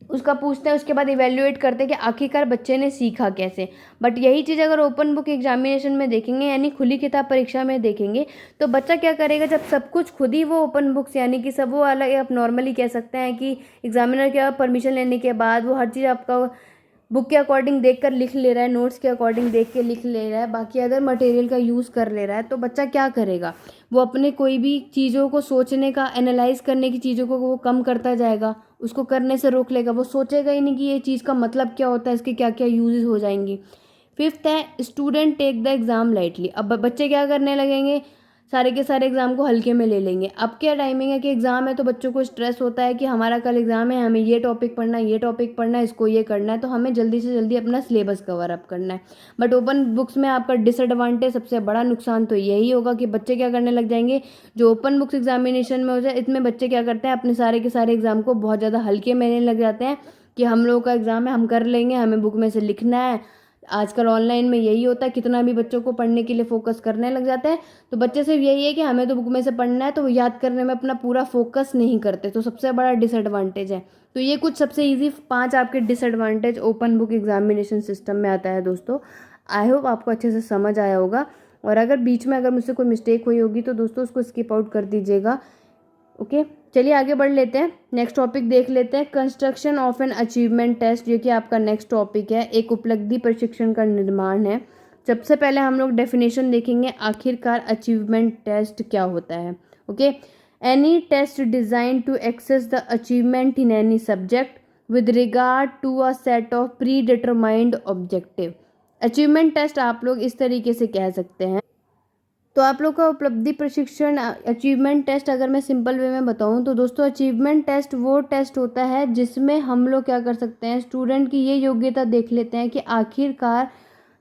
उसका पूछते हैं, उसके बाद इवेल्युएट करते हैं कि आखिरकार बच्चे ने सीखा कैसे। बट यही चीज़ अगर ओपन बुक एग्जामिनेशन में देखेंगे यानी खुली किताब परीक्षा में देखेंगे तो बच्चा क्या करेगा, जब सब कुछ खुद ही वो ओपन बुक्स यानी कि सब वो अलग, आप नॉर्मली कह सकते हैं कि एग्जामिनर के परमिशन लेने के बाद वो हर चीज़ आपका बुक के अकॉर्डिंग देखकर लिख ले रहा है, नोट्स के अकॉर्डिंग देख के लिख ले रहा है, बाकी अदर मटेरियल का यूज़ कर ले रहा है, तो बच्चा क्या करेगा, वो अपने कोई भी चीज़ों को सोचने का, एनालाइज करने की चीज़ों को वो कम करता जाएगा, उसको करने से रोक लेगा। वो सोचेगा ही नहीं कि ये चीज़ का मतलब क्या होता है, इसके क्या क्या यूजेस हो जाएंगी। फिफ्थ है student take the exam lightly. अब बच्चे क्या करने लगेंगे, सारे के सारे एग्ज़ाम को हल्के में ले लेंगे। अब क्या टाइमिंग है कि एग्ज़ाम है तो बच्चों को स्ट्रेस होता है कि हमारा कल एग्ज़ाम है, हमें ये टॉपिक पढ़ना है, ये टॉपिक पढ़ना है, इसको ये करना है, तो हमें जल्दी से जल्दी अपना सिलेबस कवर अप करना है। बट ओपन बुक्स में आपका डिसएडवांटेज, सबसे बड़ा नुकसान तो यही होगा कि बच्चे क्या करने लग जाएंगे, जो ओपन बुक्स एग्जामिनेशन में हो जाए इसमें बच्चे क्या करते हैं, अपने सारे के सारे एग्ज़ाम को बहुत ज़्यादा हल्के में लेने लग जाते हैं कि हम लोगों का एग्ज़ाम है, हम कर लेंगे, हमें बुक में से लिखना है। आजकल ऑनलाइन में यही होता है, कितना भी बच्चों को पढ़ने के लिए फोकस करने लग जाते हैं तो बच्चे सिर्फ यही है कि हमें तो बुक में से पढ़ना है, तो वो याद करने में अपना पूरा फोकस नहीं करते, तो सबसे बड़ा डिसएडवांटेज है। तो ये कुछ सबसे इजी 5 आपके disadvantage open book examination system में आता है दोस्तों। आई होप आपको अच्छे से समझ आया होगा, और अगर बीच में अगर मुझसे कोई मिस्टेक हुई होगी तो दोस्तों उसको स्किप आउट कर दीजिएगा। ओके, चलिए आगे बढ़ लेते हैं, नेक्स्ट टॉपिक देख लेते हैं, construction of an achievement test, जो कि आपका नेक्स्ट टॉपिक है, एक उपलब्धि प्रशिक्षण का निर्माण है। सबसे पहले हम लोग डेफिनेशन देखेंगे, आखिरकार अचीवमेंट टेस्ट क्या होता है। Okay, any test design to access the achievement in any subject with regard to a set of predetermined objective. Achievement test आप लोग इस तरीके से कह सकते हैं। तो आप लोग का उपलब्धि प्रशिक्षण अचीवमेंट टेस्ट अगर मैं सिंपल वे में बताऊं तो दोस्तों अचीवमेंट टेस्ट वो टेस्ट होता है जिसमें हम लोग क्या कर सकते हैं, स्टूडेंट की ये योग्यता देख लेते हैं कि आखिरकार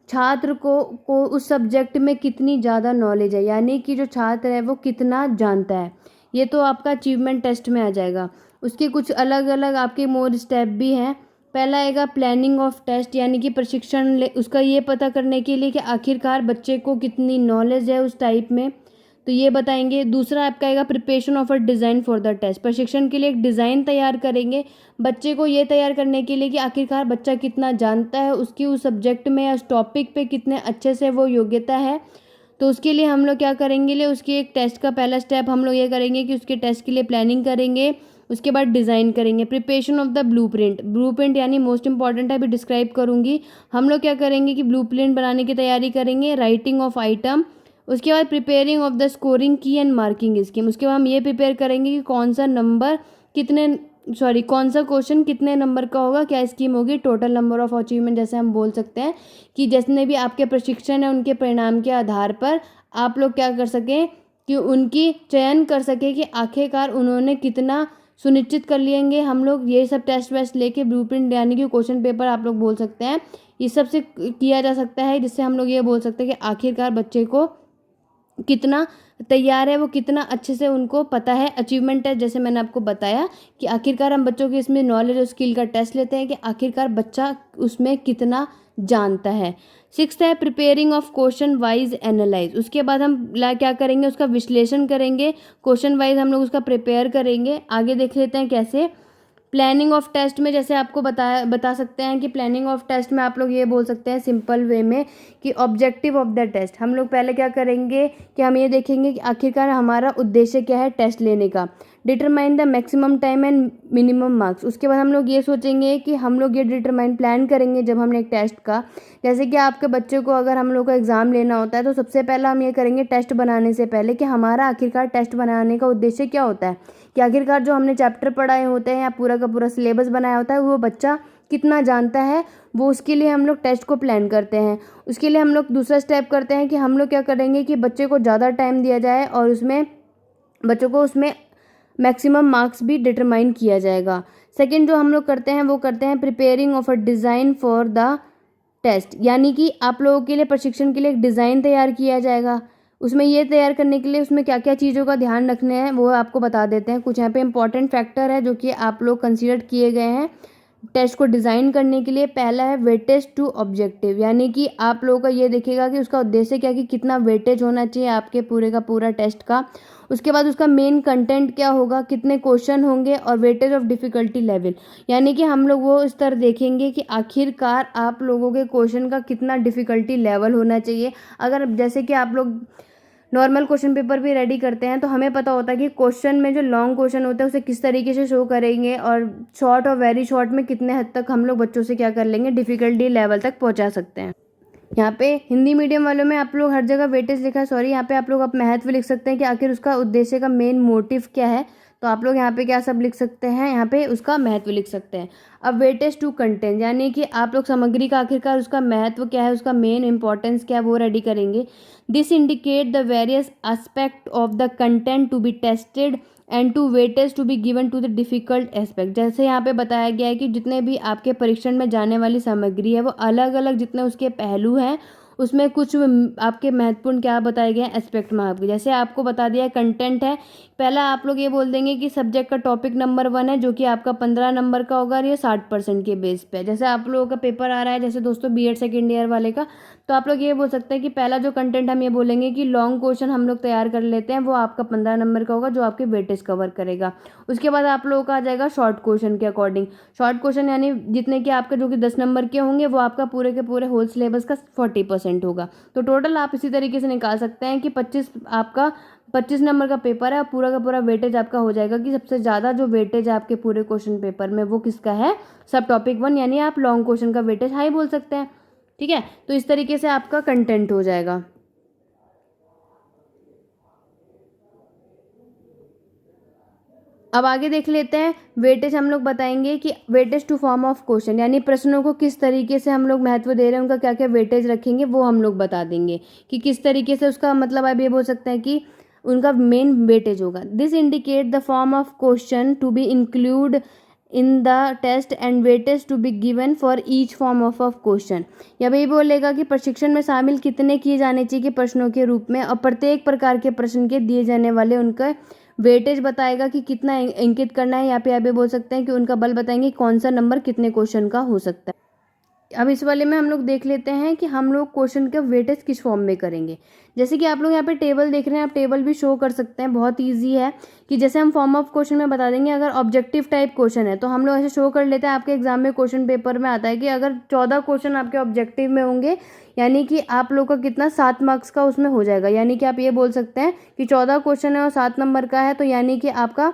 छात्र को उस सब्जेक्ट में कितनी ज़्यादा नॉलेज है, यानी कि जो छात्र है वो कितना जानता है। ये तो आपका अचीवमेंट टेस्ट में आ जाएगा। उसके कुछ अलग अलग आपके मोड स्टेप भी हैं। पहला आएगा प्लानिंग ऑफ टेस्ट, यानी कि प्रशिक्षण उसका ये पता करने के लिए कि आखिरकार बच्चे को कितनी नॉलेज है उस टाइप में, तो ये बताएंगे। दूसरा आपका आएगा preparation of a design for the test, प्रशिक्षण के लिए एक डिज़ाइन तैयार करेंगे बच्चे को ये तैयार करने के लिए कि आखिरकार बच्चा कितना जानता है, उसकी उस सब्जेक्ट में या उस टॉपिक पे कितने अच्छे से वो योग्यता है। तो उसके लिए हम लोग क्या करेंगे, उसकी एक टेस्ट का पहला स्टेप हम लोग ये करेंगे कि उसके टेस्ट के लिए प्लानिंग करेंगे, उसके बाद डिज़ाइन करेंगे। प्रिपरेशन ऑफ द ब्लूप्रिंट यानी मोस्ट इंपॉर्टेंट है, अभी डिस्क्राइब करूँगी। हम लोग क्या करेंगे कि ब्लूप्रिंट बनाने की तैयारी करेंगे, राइटिंग ऑफ आइटम, उसके बाद प्रिपेयरिंग ऑफ द स्कोरिंग की एंड मार्किंग स्कीम। उसके बाद हम ये प्रिपेयर करेंगे कि कौन सा क्वेश्चन कितने नंबर का होगा, क्या स्कीम होगी, टोटल नंबर ऑफ अचीवमेंट जैसे हम बोल सकते हैं कि जितने भी आपके प्रशिक्षण है उनके परिणाम के आधार पर आप लोग क्या कर सकें कि उनकी चयन कर सके कि आखिरकार उन्होंने कितना सुनिश्चित कर लेंगे। हम लोग ये सब टेस्ट वेस्ट लेके ब्लूप्रिंट यानी कि क्वेश्चन पेपर आप लोग बोल सकते हैं, ये सब से किया जा सकता है, जिससे हम लोग ये बोल सकते हैं कि आखिरकार बच्चे को कितना तैयार है, वो कितना अच्छे से उनको पता है। अचीवमेंट टेस्ट, जैसे मैंने आपको बताया कि आखिरकार हम बच्चों के इसमें नॉलेज और स्किल का टेस्ट लेते हैं कि आखिरकार बच्चा उसमें कितना जानता है। सिक्स्थ है preparing of question wise analyse. उसके बाद हम क्या करेंगे, उसका विश्लेषण करेंगे, क्वेश्चन वाइज हम लोग उसका प्रिपेयर करेंगे। आगे देख लेते हैं कैसे। प्लानिंग ऑफ टेस्ट में जैसे आपको बता सकते हैं कि प्लानिंग ऑफ टेस्ट में आप लोग ये बोल सकते हैं सिंपल वे में कि ऑब्जेक्टिव ऑफ द टेस्ट। हम लोग पहले क्या करेंगे कि हम ये देखेंगे कि आखिरकार हमारा उद्देश्य क्या है टेस्ट लेने का। Determine the maximum time and minimum marks. उसके बाद हम लोग ये सोचेंगे कि हम लोग ये डिटरमाइन प्लान करेंगे जब हमने एक टेस्ट का, जैसे कि आपके बच्चे को अगर हम लोग को एग्ज़ाम लेना होता है तो सबसे पहला हम ये करेंगे टेस्ट बनाने से पहले कि हमारा आखिरकार टेस्ट बनाने का उद्देश्य क्या होता है, कि आखिरकार जो हमने चैप्टर पढ़ाए होते हैं या पूरा का पूरा सिलेबस बनाया होता है वो बच्चा कितना जानता है, वो उसके लिए हम लोग टेस्ट को प्लान करते हैं। उसके लिए हम लोग दूसरा स्टेप करते हैं कि हम लोग क्या करेंगे कि बच्चे को ज़्यादा टाइम दिया जाए और उसमें बच्चों को उसमें मैक्सिमम मार्क्स भी डिटरमाइन किया जाएगा। सेकंड जो हम लोग करते हैं वो करते हैं preparing of a design for the test, यानी कि आप लोगों के लिए प्रशिक्षण के लिए एक डिज़ाइन तैयार किया जाएगा। उसमें ये तैयार करने के लिए उसमें क्या क्या चीज़ों का ध्यान रखने हैं वो आपको बता देते हैं। कुछ यहाँ पे इंपॉर्टेंट फैक्टर है जो कि आप लोग कंसीडर किए गए हैं टेस्ट को डिज़ाइन करने के लिए। पहला है वेटेज टू ऑब्जेक्टिव, यानी कि आप लोगों का ये देखेगा कि उसका उद्देश्य क्या, कि कितना वेटेज होना चाहिए आपके पूरे का पूरा टेस्ट का। उसके बाद उसका मेन कंटेंट क्या होगा, कितने क्वेश्चन होंगे, और वेटेज ऑफ डिफ़िकल्टी लेवल, यानी कि हम लोग वो स्तर देखेंगे कि आखिरकार आप लोगों के क्वेश्चन का कितना डिफ़िकल्टी लेवल होना चाहिए। अगर जैसे कि आप लोग नॉर्मल क्वेश्चन पेपर भी रेडी करते हैं तो हमें पता होता है कि क्वेश्चन में जो लॉन्ग क्वेश्चन होता है उसे किस तरीके से शो करेंगे, और शॉर्ट और वेरी शॉर्ट में कितने हद तक हम लोग बच्चों से क्या कर लेंगे, डिफ़िकल्टी लेवल तक पहुंचा सकते हैं। यहाँ पे हिंदी मीडियम वालों में आप लोग हर जगह वेटेज लिखा है, सॉरी, यहाँ पे आप लोग महत्व लिख सकते हैं कि आखिर उसका उद्देश्य का मेन मोटिव क्या है। तो आप लोग यहाँ पे क्या सब लिख सकते हैं, यहाँ पे उसका महत्व लिख सकते हैं। अब वेटेज टू कंटेंट, यानी कि आप लोग सामग्री का आखिरकार उसका महत्व क्या है, उसका मेन इंपॉर्टेंस क्या है, वो रेडी करेंगे। This indicate the various aspect of the content to be tested and to weightage to be given to the difficult aspect. जैसे यहाँ पे बताया गया है कि जितने भी आपके परीक्षण में जाने वाली सामग्री है वो अलग अलग जितने उसके पहलू हैं उसमें कुछ आपके महत्वपूर्ण क्या बताए गए हैं एस्पेक्ट में आपके। जैसे आपको बता दिया कंटेंट है, पहला आप लोग ये बोल देंगे कि सब्जेक्ट का टॉपिक नंबर 1 है जो कि आपका 15 नंबर का होगा और ये 60% के बेस पे। जैसे आप लोगों का पेपर आ रहा है जैसे दोस्तों बीएड सेकेंड ईयर वाले का, तो आप लोग ये बोल सकते हैं कि पहला जो कंटेंट हम ये बोलेंगे कि लॉन्ग क्वेश्चन हम लोग तैयार कर लेते हैं, वो आपका 15 नंबर का होगा जो आपके वेटेज कवर करेगा। उसके बाद आप लोगों का आ जाएगा शॉर्ट क्वेश्चन के अकॉर्डिंग। शॉर्ट क्वेश्चन यानी जितने कि आपके जो कि 10 नंबर के होंगे वो आपका पूरे के पूरे होल सिलेबस का 40% होगा। तो टोटल आप इसी तरीके से निकाल सकते हैं कि 25 नंबर का पेपर है, पूरा का पूरा वेटेज आपका हो जाएगा कि सबसे ज़्यादा जो वेटेज है आपके पूरे क्वेश्चन पेपर में वो किसका है, सब टॉपिक 1, यानी आप लॉन्ग क्वेश्चन का वेटेज हाई बोल सकते हैं। ठीक है, तो इस तरीके से आपका कंटेंट हो जाएगा। अब आगे देख लेते हैं वेटेज। हम लोग बताएंगे कि weightage to form of question, यानी प्रश्नों को किस तरीके से हम लोग महत्व दे रहे हैं, उनका क्या क्या वेटेज रखेंगे वो हम लोग बता देंगे कि किस तरीके से उसका मतलब आप ये बोल सकते हैं कि उनका मेन वेटेज होगा। This indicate the form of question to be include in the test and weightage to be given for each form of question. या भाई बोलेगा कि प्रशिक्षण में शामिल कितने किए जाने चाहिए कि प्रश्नों के रूप में, और प्रत्येक प्रकार के प्रश्न के दिए जाने वाले उनका वेटेज बताएगा कि कितना अंकित करना है। यहाँ पे आप ये बोल सकते हैं कि उनका बल बताएंगे कौन सा नंबर कितने क्वेश्चन का हो सकता है। अब इस वाले में हम लोग देख लेते हैं कि हम लोग क्वेश्चन का वेटेज किस फॉर्म में करेंगे। जैसे कि आप लोग यहाँ पे टेबल देख रहे हैं, आप टेबल भी शो कर सकते हैं, बहुत इजी है कि जैसे हम फॉर्म ऑफ क्वेश्चन में बता देंगे। अगर ऑब्जेक्टिव टाइप क्वेश्चन है तो हम लोग ऐसे शो कर लेते हैं, आपके एग्जाम में क्वेश्चन पेपर में आता है कि अगर 14 क्वेश्चन आपके ऑब्जेक्टिव में होंगे यानी कि आप लोग का कितना 7 मार्क्स का उसमें हो जाएगा। यानी कि आप ये बोल सकते हैं कि 14 क्वेश्चन है और 7 नंबर का है, तो यानी कि आपका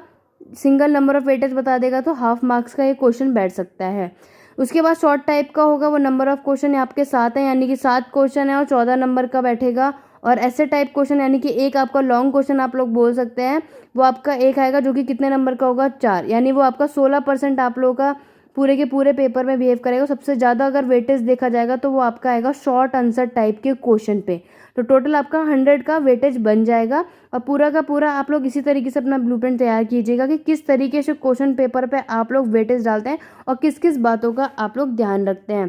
सिंगल नंबर ऑफ वेटेज बता देगा, तो हाफ मार्क्स का ये क्वेश्चन बैठ सकता है। उसके बाद शॉर्ट टाइप का होगा, वो नंबर ऑफ क्वेश्चन आपके 7 है यानी कि 7 क्वेश्चन है और 14 नंबर का बैठेगा। और ऐसे टाइप क्वेश्चन यानी कि एक आपका लॉन्ग क्वेश्चन आप लोग बोल सकते हैं, वो आपका एक आएगा जो कि कितने नंबर का होगा, 4, यानी वो आपका 16% आप लोगों का पूरे के पूरे पेपर में बिहेव करेगा। सबसे ज़्यादा अगर वेटेज देखा जाएगा तो वो आपका आएगा शॉर्ट आंसर टाइप के क्वेश्चन पे। तो टोटल आपका 100 का वेटेज बन जाएगा। और पूरा का पूरा आप लोग इसी तरीके से अपना ब्लूप्रिंट तैयार कीजिएगा कि किस तरीके से क्वेश्चन पेपर पे आप लोग वेटेज डालते हैं और किस किस बातों का आप लोग ध्यान रखते हैं।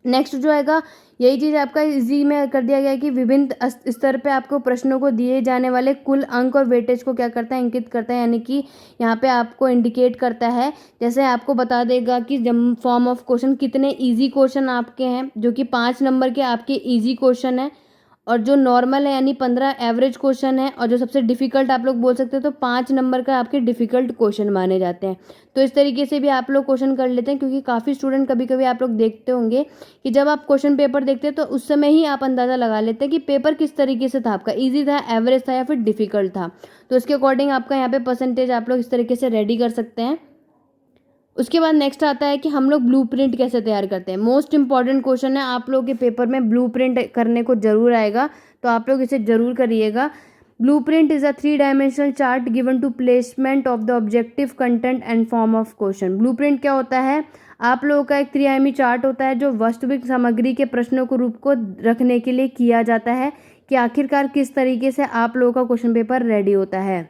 नेक्स्ट जो आएगा यही चीज़ आपका इजी में कर दिया गया है कि विभिन्न स्तर पे आपको प्रश्नों को दिए जाने वाले कुल अंक और वेटेज को क्या करता है, इंकित करता है, यानी कि यहाँ पे आपको इंडिकेट करता है। जैसे आपको बता देगा कि जब फॉर्म ऑफ क्वेश्चन कितने इजी क्वेश्चन आपके हैं, जो कि 5 नंबर के आपके इजी क्वेश्चन है, और जो नॉर्मल है यानी 15 एवरेज क्वेश्चन है, और जो सबसे डिफिकल्ट आप लोग बोल सकते हो तो 5 नंबर का आपके डिफिकल्ट क्वेश्चन माने जाते हैं। तो इस तरीके से भी आप लोग क्वेश्चन कर लेते हैं, क्योंकि काफ़ी स्टूडेंट कभी कभी आप लोग देखते होंगे कि जब आप क्वेश्चन पेपर देखते हैं तो उस समय ही आप अंदाज़ा लगा लेते हैं कि पेपर किस तरीके से था, आपका ईजी था, एवरेज था, या फिर डिफिकल्ट था। तो उसके अकॉर्डिंग आपका यहाँ पे परसेंटेज आप लोग इस तरीके से रेडी कर सकते हैं। उसके बाद नेक्स्ट आता है कि हम लोग ब्लूप्रिंट कैसे तैयार करते हैं। मोस्ट इंपॉर्टेंट क्वेश्चन है, आप लोगों के पेपर में ब्लूप्रिंट करने को जरूर आएगा, तो आप लोग इसे जरूर करिएगा। Blueprint is a 3 dimensional chart given to placement of the objective content and form of question. Blueprint क्या होता है, आप लोगों का एक त्रिआयामी चार्ट होता है जो वास्तविक सामग्री के प्रश्नों को रूप को रखने के लिए किया जाता है कि आखिरकार किस तरीके से आप लोगों का क्वेश्चन पेपर रेडी होता है।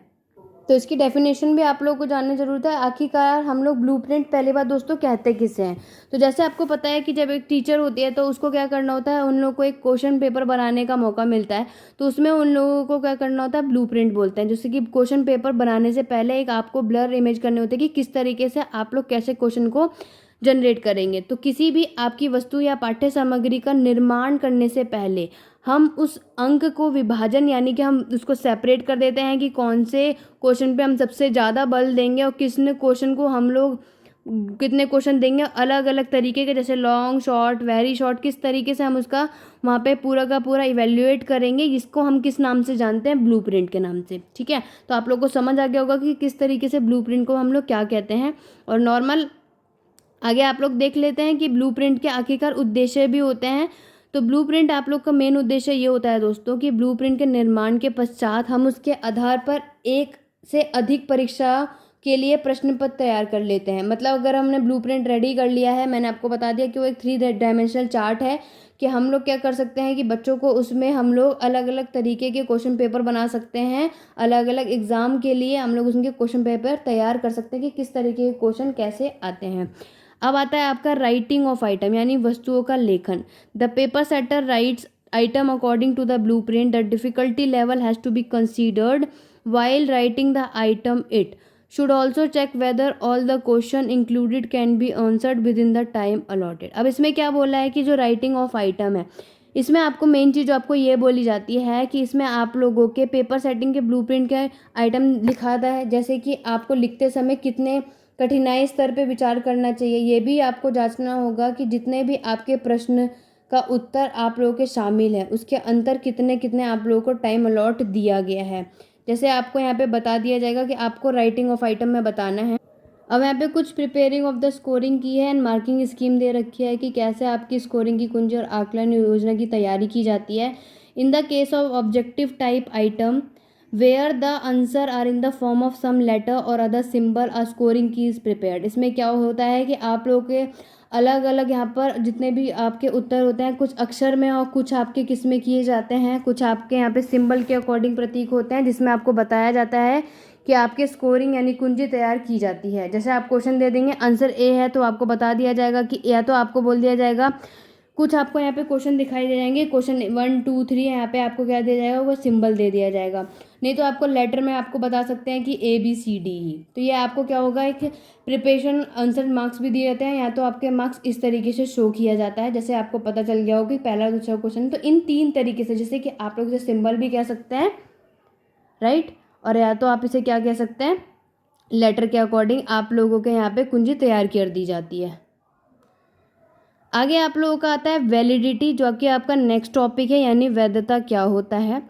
तो इसकी डेफिनेशन भी आप लोगों को जानने ज़रूरत है। आखिरकार हम लोग ब्लूप्रिंट पहली बात दोस्तों कहते किसे हैं, तो जैसे आपको पता है कि जब एक टीचर होती है तो उसको क्या करना होता है, उन लोगों को एक क्वेश्चन पेपर बनाने का मौका मिलता है, तो उसमें उन लोगों को क्या करना होता है, ब्लूप्रिंट बोलते हैं। जैसे कि क्वेश्चन पेपर बनाने से पहले एक आपको ब्लर इमेज करने होते हैं कि किस तरीके से आप लोग कैसे क्वेश्चन को जनरेट करेंगे। तो किसी भी आपकी वस्तु या पाठ्य सामग्री का निर्माण करने से पहले हम उस अंक को विभाजन यानी कि हम उसको सेपरेट कर देते हैं कि कौन से क्वेश्चन पे हम सबसे ज़्यादा बल देंगे और किसने क्वेश्चन को हम लोग कितने क्वेश्चन देंगे अलग अलग तरीके के, जैसे लॉन्ग, शॉर्ट, वेरी शॉर्ट, किस तरीके से हम उसका वहाँ पे पूरा का पूरा इवेल्युएट करेंगे, जिसको हम किस नाम से जानते हैं, ब्लूप्रिंट के नाम से। ठीक है, तो आप लोग को समझ आ गया होगा कि किस तरीके से ब्लूप्रिंट को हम लोग क्या कहते हैं। और नॉर्मल आगे आप लोग देख लेते हैं कि ब्लूप्रिंट के आखिरकार उद्देश्य भी होते हैं। तो ब्लूप्रिंट आप लोग का मेन उद्देश्य ये होता है दोस्तों कि ब्लूप्रिंट के निर्माण के पश्चात हम उसके आधार पर एक से अधिक परीक्षा के लिए प्रश्न पत्र तैयार कर लेते हैं। मतलब अगर हमने ब्लूप्रिंट रेडी कर लिया है, मैंने आपको बता दिया कि वो एक 3 डायमेंशनल चार्ट है, कि हम लोग क्या कर सकते हैं कि बच्चों को उसमें हम लोग अलग अलग तरीके के क्वेश्चन पेपर बना सकते हैं। अलग अलग एग्जाम के लिए हम लोग उसके क्वेश्चन पेपर तैयार कर सकते हैं कि किस तरीके के क्वेश्चन कैसे आते हैं। अब आता है आपका राइटिंग ऑफ आइटम यानी वस्तुओं का लेखन। The paper setter rights item according to the blueprint. The difficulty level has to be considered while writing the item. It should also check whether all the question included can be answered within the time allotted. अब इसमें क्या बोला है कि जो writing of item है, इसमें आपको मेन चीज़ आपको ये बोली जाती है कि इसमें आप लोगों के पेपर सेटिंग के ब्लूप्रिंट के आइटम लिखाता है, जैसे कि आपको लिखते समय कितने कठिनाई स्तर पे विचार करना चाहिए। ये भी आपको जांचना होगा कि जितने भी आपके प्रश्न का उत्तर आप लोगों के शामिल है उसके अंतर कितने कितने आप लोगों को टाइम अलॉट दिया गया है। जैसे आपको यहाँ पे बता दिया जाएगा कि आपको राइटिंग ऑफ आइटम में बताना है। अब यहाँ पे कुछ प्रिपेयरिंग ऑफ द स्कोरिंग की है एंड मार्किंग स्कीम दे रखी है कि कैसे आपकी स्कोरिंग की कुंजी और आकलन योजना की तैयारी की जाती है। In the case of objective type item where the answer are in the form of some letter और अदर सिंबल और स्कोरिंग की इज प्रिपेयर्ड। इसमें क्या होता है कि आप लोगों के अलग अलग यहाँ पर जितने भी आपके उत्तर होते हैं कुछ अक्षर में और कुछ आपके किस में किए जाते हैं, कुछ आपके यहाँ पे सिंबल के अकॉर्डिंग प्रतीक होते हैं, जिसमें आपको बताया जाता है कि आपके स्कोरिंग यानी कुंजी तैयार की जाती है। जैसे आप क्वेश्चन दे देंगे, आंसर ए है तो आपको बता दिया जाएगा कि, या तो आपको बोल दिया जाएगा, कुछ आपको यहाँ पे क्वेश्चन दिखाई दे जाएंगे, क्वेश्चन 1 2 3 यहाँ पे आपको क्या दिया जाएगा, वो सिंबल दे दिया जाएगा। नहीं तो आपको लेटर में आपको बता सकते हैं कि ABCDE। तो ये आपको क्या होगा, एक प्रिपरेशन आंसर मार्क्स भी दिए जाते हैं, या तो आपके मार्क्स इस तरीके से शो किया जाता है। जैसे आपको पता चल गया हो कि पहला दूसरा क्वेश्चन, तो इन 3 तरीके से, जैसे कि आप लोग इसे सिंबल भी कह सकते हैं, राइट, और या तो आप इसे क्या कह सकते हैं, लेटर के अकॉर्डिंग आप लोगों के यहाँ पे कुंजी तैयार कर दी जाती है। आगे आप लोगों का आता है वैलिडिटी, जो कि आपका नेक्स्ट टॉपिक है, यानी वैधता क्या होता है।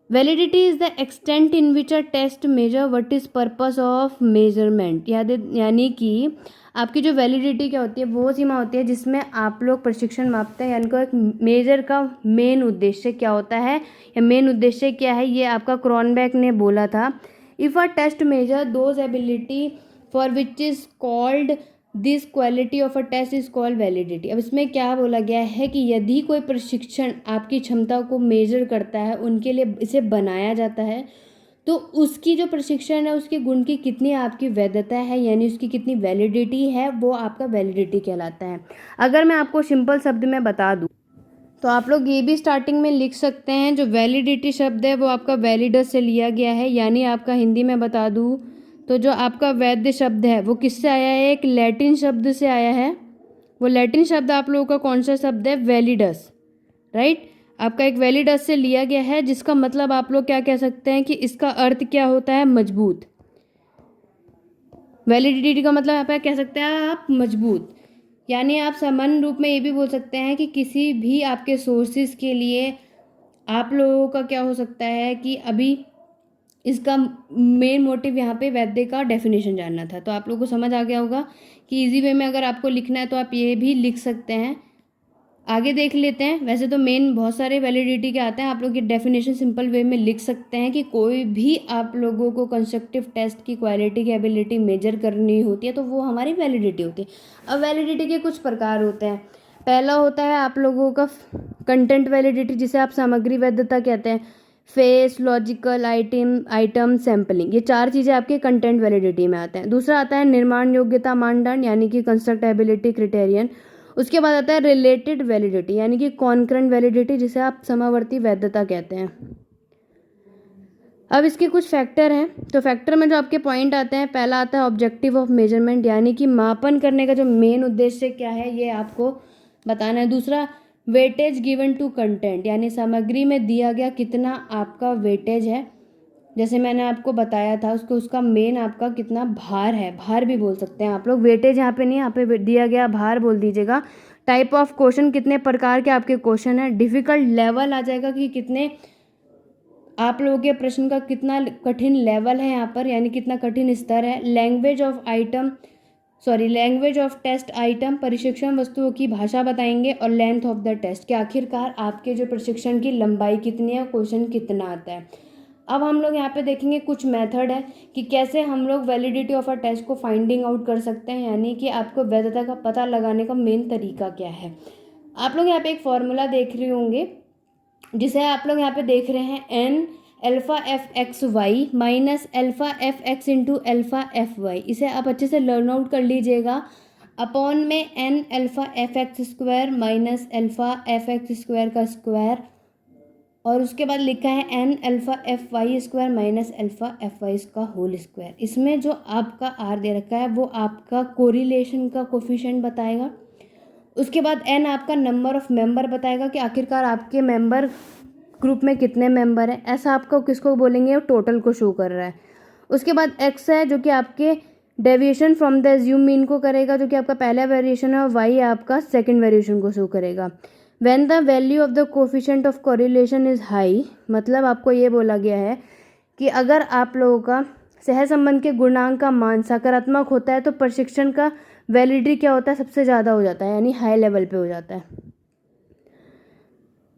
Validity is the extent in which a test measure what is purpose of measurement. यानी कि आपकी जो वैलिडिटी क्या होती है, वो सीमा होती है जिसमें आप लोग प्रशिक्षण मापते हैं, यानी कि एक मेजर का मेन उद्देश्य क्या होता है या मेन उद्देश्य क्या है, ये आपका क्रॉनबेक ने बोला था। If a test measure those ability for which is called this quality of a test is called validity. अब इसमें क्या बोला गया है कि यदि कोई प्रशिक्षण आपकी क्षमता को मेजर करता है, उनके लिए इसे बनाया जाता है, तो उसकी जो प्रशिक्षण है उसके गुण की कितनी आपकी वैधता है, यानी उसकी कितनी वैलिडिटी है, वो आपका वैलिडिटी कहलाता है। अगर मैं आपको सिंपल शब्द में बता दूँ तो आप लोग ये भी स्टार्टिंग में लिख सकते हैं, जो वैलिडिटी शब्द है वो आपका वैलिडस से लिया गया है, यानी आपका हिंदी में बता दूँ तो जो आपका वैध शब्द है वो किससे आया है, एक लैटिन शब्द से आया है। वो लैटिन शब्द आप लोगों का कौन सा शब्द है, वैलिडस, राइट। आपका एक वैलिडस से लिया गया है, जिसका मतलब आप लोग क्या कह सकते हैं कि इसका अर्थ क्या होता है, मजबूत। वैलिडिटी का मतलब यहाँ पे कह सकते हैं आप मजबूत, यानी आप सामान्य रूप में ये भी बोल सकते हैं कि किसी भी आपके सोर्सेज के लिए आप लोगों का क्या हो सकता है कि अभी इसका मेन मोटिव यहाँ पे वैद्य का डेफिनेशन जानना था। तो आप लोगों को समझ आ गया होगा कि इजी वे में अगर आपको लिखना है तो आप ये भी लिख सकते हैं। आगे देख लेते हैं। वैसे तो मेन बहुत सारे वैलिडिटी के आते हैं, आप लोग ये डेफिनेशन सिंपल वे में लिख सकते हैं कि कोई भी आप लोगों को कंस्ट्रक्टिव टेस्ट की क्वालिटी की एबिलिटी मेजर करनी होती है तो वो हमारी वैलिडिटी होती है। अब वैलिडिटी के कुछ प्रकार होते हैं। पहला होता है आप लोगों का कंटेंट वैलिडिटी, जिसे आप सामग्री वैधता कहते हैं। फेस, लॉजिकल, आइटम, सैम्पलिंग, ये 4 चीज़ें आपके कंटेंट वैलिडिटी में आते हैं। दूसरा आता है निर्माण योग्यता मानदंड, यानी कि कंस्ट्रक्टेबिलिटी क्राइटेरियन। उसके बाद आता है रिलेटेड वैलिडिटी, यानी कि कॉन्करेंट वैलिडिटी, जिसे आप समावर्ती वैधता कहते हैं। अब इसके कुछ फैक्टर हैं, तो फैक्टर में जो आपके पॉइंट आते हैं, पहला आता है ऑब्जेक्टिव ऑफ मेजरमेंट, यानी कि मापन करने का जो मेन उद्देश्य क्या है ये आपको बताना है। दूसरा वेटेज गिवन टू कंटेंट, यानी सामग्री में दिया गया कितना आपका वेटेज है, जैसे मैंने आपको बताया था उसका मेन आपका कितना भार है, भार भी बोल सकते हैं आप लोग। वेटेज यहाँ पे नहीं, यहाँ पे दिया गया भार बोल दीजिएगा। टाइप ऑफ क्वेश्चन, कितने प्रकार के आपके क्वेश्चन है। डिफिकल्ट लेवल आ जाएगा कि कितने आप लोगों के प्रश्न का कितना कठिन लेवल है यहाँ पर, यानी कितना कठिन स्तर है। लैंग्वेज ऑफ टेस्ट आइटम, प्रशिक्षण वस्तुओं की भाषा बताएंगे। और लेंथ ऑफ द टेस्ट, कि आखिरकार आपके जो प्रशिक्षण की लंबाई कितनी है, क्वेश्चन कितना आता है। अब हम लोग यहाँ पे देखेंगे कुछ मेथड है कि कैसे हम लोग वैलिडिटी ऑफ अ टेस्ट को फाइंडिंग आउट कर सकते हैं, यानी कि आपको वैधता का पता लगाने का मेन तरीका क्या है। आप लोग यहाँ पे एक फॉर्मूला देख रहे होंगे, जिसे आप लोग यहाँ पे देख रहे हैं n alpha f x y minus alpha f x into alpha f y. इसे आप अच्छे से लर्न आउट कर लीजिएगा। अपॉन में n alpha f x square minus alpha f x square का स्क्वायर, और उसके बाद लिखा है n alpha f y square minus alpha f y का होल स्क्वायर। इसमें जो आपका आर दे रखा है वो आपका कोरिलेशन का कोफिशिएंट बताएगा। उसके बाद एन आपका नंबर ऑफ मेंबर बताएगा कि आखिरकार आपके मेंबर ग्रुप में कितने मेंबर हैं। ऐसा आपको किसको बोलेंगे, टोटल को शो कर रहा है। उसके बाद एक्स है जो कि आपके deviation from the assume mean को करेगा, जो कि आपका पहला वेरिएशन है, और वाई आपका सेकंड वेरिएशन को शो करेगा। When the value of the coefficient of correlation is high, मतलब आपको ये बोला गया है कि अगर आप लोगों का सहसंबंध के गुणांक का मान सकारात्मक होता है तो प्रशिक्षण का वैलिडिटी क्या होता है, सबसे ज़्यादा हो जाता है, यानी हाई लेवल पे हो जाता है।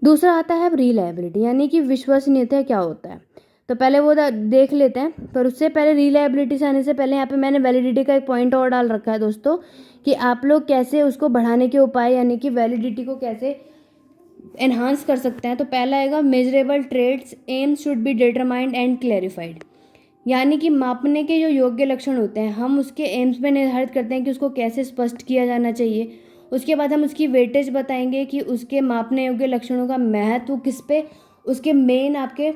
दूसरा आता है रिलायबिलिटी, यानी कि विश्वसनीयता क्या होता है। तो पहले वो देख लेते हैं, पर उससे पहले रिलायबिलिटी से आने से पहले यहाँ पे मैंने वैलिडिटी का एक पॉइंट और डाल रखा है दोस्तों, कि आप लोग कैसे उसको बढ़ाने के उपाय, यानी कि वैलिडिटी को कैसे एनहांस कर सकते हैं। तो पहला आएगा measurable traits aims should be determined and clarified, यानी कि मापने के जो योग्य लक्षण होते हैं हम उसके एम्स में निर्धारित करते हैं कि उसको कैसे स्पष्ट किया जाना चाहिए। उसके बाद हम उसकी वेटेज बताएंगे कि उसके मापने योग्य लक्षणों का महत्व किस पे, उसके मेन आपके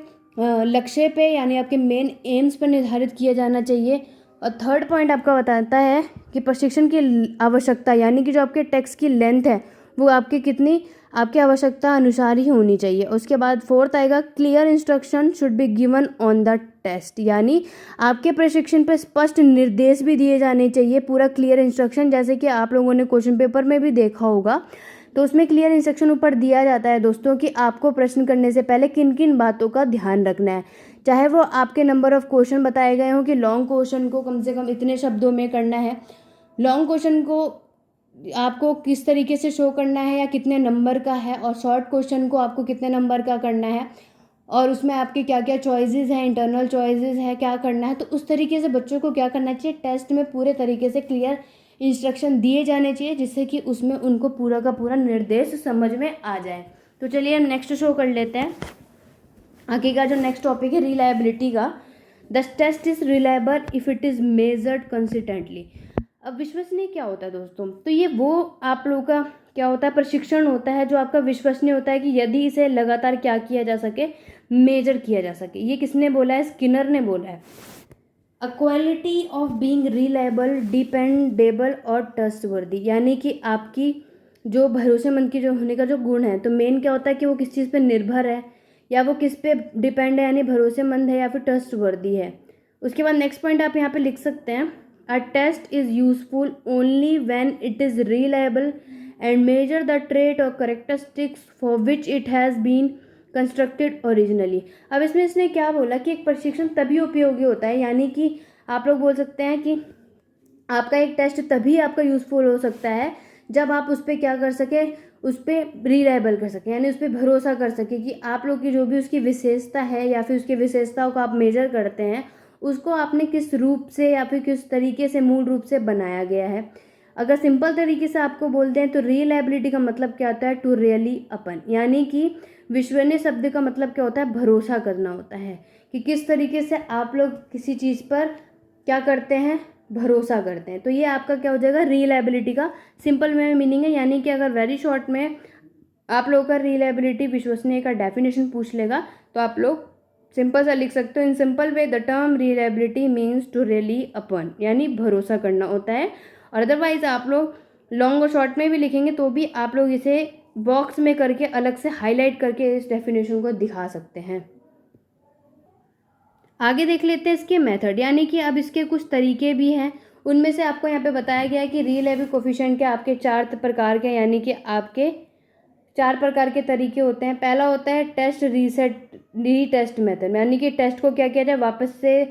लक्ष्य पे, यानी आपके मेन एम्स पर निर्धारित किया जाना चाहिए। और थर्ड पॉइंट आपका बताता है कि प्रशिक्षण की आवश्यकता, यानी कि जो आपके टेक्स्ट की लेंथ है वो आपकी कितनी आपकी आवश्यकता अनुसार ही होनी चाहिए। उसके बाद फोर्थ आएगा clear instruction should be given on the test, यानी आपके प्रशिक्षण पर स्पष्ट निर्देश भी दिए जाने चाहिए, पूरा क्लियर इंस्ट्रक्शन, जैसे कि आप लोगों ने क्वेश्चन पेपर में भी देखा होगा। तो उसमें क्लियर इंस्ट्रक्शन ऊपर दिया जाता है दोस्तों कि आपको प्रश्न करने से पहले किन किन बातों का ध्यान रखना है, चाहे वो आपके नंबर ऑफ क्वेश्चन बताए गए हों कि लॉन्ग क्वेश्चन को कम से कम इतने शब्दों में करना है, लॉन्ग क्वेश्चन को आपको किस तरीके से शो करना है या कितने नंबर का है, और शॉर्ट क्वेश्चन को आपको कितने नंबर का करना है, और उसमें आपके क्या क्या चॉइसेस हैं, इंटरनल चॉइसेस है, क्या करना है। तो उस तरीके से बच्चों को क्या करना चाहिए, टेस्ट में पूरे तरीके से क्लियर इंस्ट्रक्शन दिए जाने चाहिए, जिससे कि उसमें उनको पूरा का पूरा निर्देश समझ में आ जाए। तो चलिए हम नेक्स्ट शो कर लेते हैं। आगे का जो नेक्स्ट टॉपिक है रिलायबिलिटी का। The test is reliable if it is measured consistently. अब विश्वसनीय क्या होता है दोस्तों? तो ये वो आप लोगों का क्या होता है, प्रशिक्षण होता है जो आपका विश्वसनीय होता है कि यदि इसे लगातार क्या किया जा सके, मेजर किया जा सके। ये किसने बोला है? स्किनर ने बोला है। A quality of being reliable, dependable और ट्रस्टवर्दी, यानी कि आपकी जो भरोसेमंद की जो होने का जो गुण है, तो मेन क्या होता है कि वो किस चीज़ पे निर्भर है, या वो किस पे डिपेंड है, यानी भरोसेमंद है या फिर ट्रस्टवर्दी है। उसके बाद नेक्स्ट पॉइंट आप यहाँ पे लिख सकते हैं, a test is useful only when it is reliable and measure the trait और characteristics for which it has been constructed originally. अब इसमें इसने क्या बोला कि एक प्रशिक्षण तभी उपयोगी होता है, यानी कि आप लोग बोल सकते हैं कि आपका एक टेस्ट तभी आपका यूज़फुल हो सकता है जब आप उस पर क्या कर सके, उस पर रिलायबल कर सकें, यानी उस पर भरोसा कर सके कि आप लोग की जो भी उसकी विशेषता है या फिर उसकी विशेषताओं को आप मेजर करते हैं, उसको आपने किस रूप से या फिर किस तरीके से मूल रूप से बनाया गया है। अगर सिंपल तरीके से आपको बोलते हैं तो रिलायबिलिटी का मतलब क्या होता है? टू रियली अपन, यानी कि विश्वसनीय शब्द का मतलब क्या होता है? भरोसा करना होता है कि किस तरीके से आप लोग किसी चीज़ पर क्या करते हैं, भरोसा करते हैं। तो ये आपका क्या हो जाएगा? रिलायबिलिटी का सिंपल में मीनिंग है। यानी कि अगर वेरी शॉर्ट में आप लोगों का रिलायबिलिटी, विश्वसनीय का डेफिनेशन पूछ लेगा तो आप लोग सिंपल सा लिख सकते हो, in simple way the term reliability means to rely upon, यानी भरोसा करना होता है। और अदरवाइज आप लोग लॉन्ग और शॉर्ट में भी लिखेंगे तो भी आप लोग इसे बॉक्स में करके अलग से हाईलाइट करके इस डेफिनेशन को दिखा सकते हैं। आगे देख लेते हैं इसके मेथड, यानी कि अब इसके कुछ तरीके भी हैं। उनमें से आपको यहाँ पे बताया गया है कि रिलायबिलिटी कोफिशिएंट के आपके 4 प्रकार के, यानी कि आपके 4 प्रकार के तरीके होते हैं। पहला होता है टेस्ट रीटेस्ट मेथड, यानी कि टेस्ट को क्या किया जाए, वापस से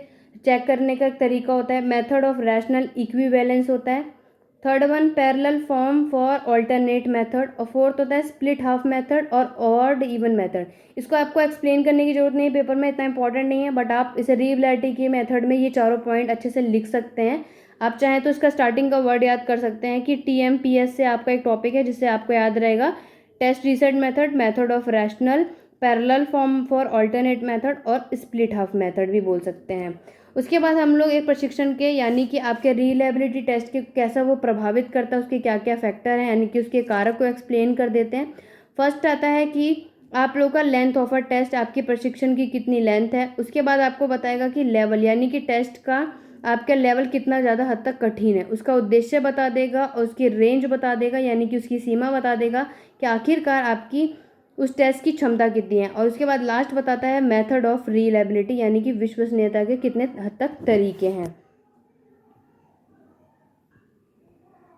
चेक करने का एक तरीका होता है। मेथड ऑफ रैशनल इक्विवेलेंस होता है। Third one parallel form for alternate method, और फोर्थ होता है स्प्लिट हाफ मेथड और ऑड इवन मेथड। इसको आपको एक्सप्लेन करने की जरूरत नहीं है, पेपर में इतना इंपॉर्टेंट नहीं है, बट आप इसे रिलायबिलिटी के मेथड में ये चारों पॉइंट अच्छे से लिख सकते हैं। आप चाहें तो इसका स्टार्टिंग का वर्ड याद कर सकते हैं कि TMPS से आपका एक टॉपिक है जिससे आपको याद रहेगा test retest method, method of rational, parallel form for alternate method और स्प्लिट हाफ मेथड भी बोल सकते हैं। उसके बाद हम लोग एक प्रशिक्षण के, यानी कि आपके रिलायबिलिटी टेस्ट के कैसा वो प्रभावित करता है, उसके क्या क्या फैक्टर हैं, यानी कि उसके कारक को एक्सप्लेन कर देते हैं। फर्स्ट आता है कि आप लोग का लेंथ ऑफ अ टेस्ट, आपकी प्रशिक्षण की कितनी लेंथ है। उसके बाद आपको बताएगा कि लेवल, यानी कि टेस्ट का आपका लेवल कितना ज़्यादा हद तक कठिन है, उसका उद्देश्य बता देगा और उसकी रेंज बता देगा, यानी कि उसकी सीमा बता देगा कि आखिरकार आपकी उस टेस्ट की क्षमता कितनी है। और उसके बाद लास्ट बताता है मेथड ऑफ रिलायबिलिटी, यानी कि विश्वसनीयता के कितने हद तक तरीके हैं।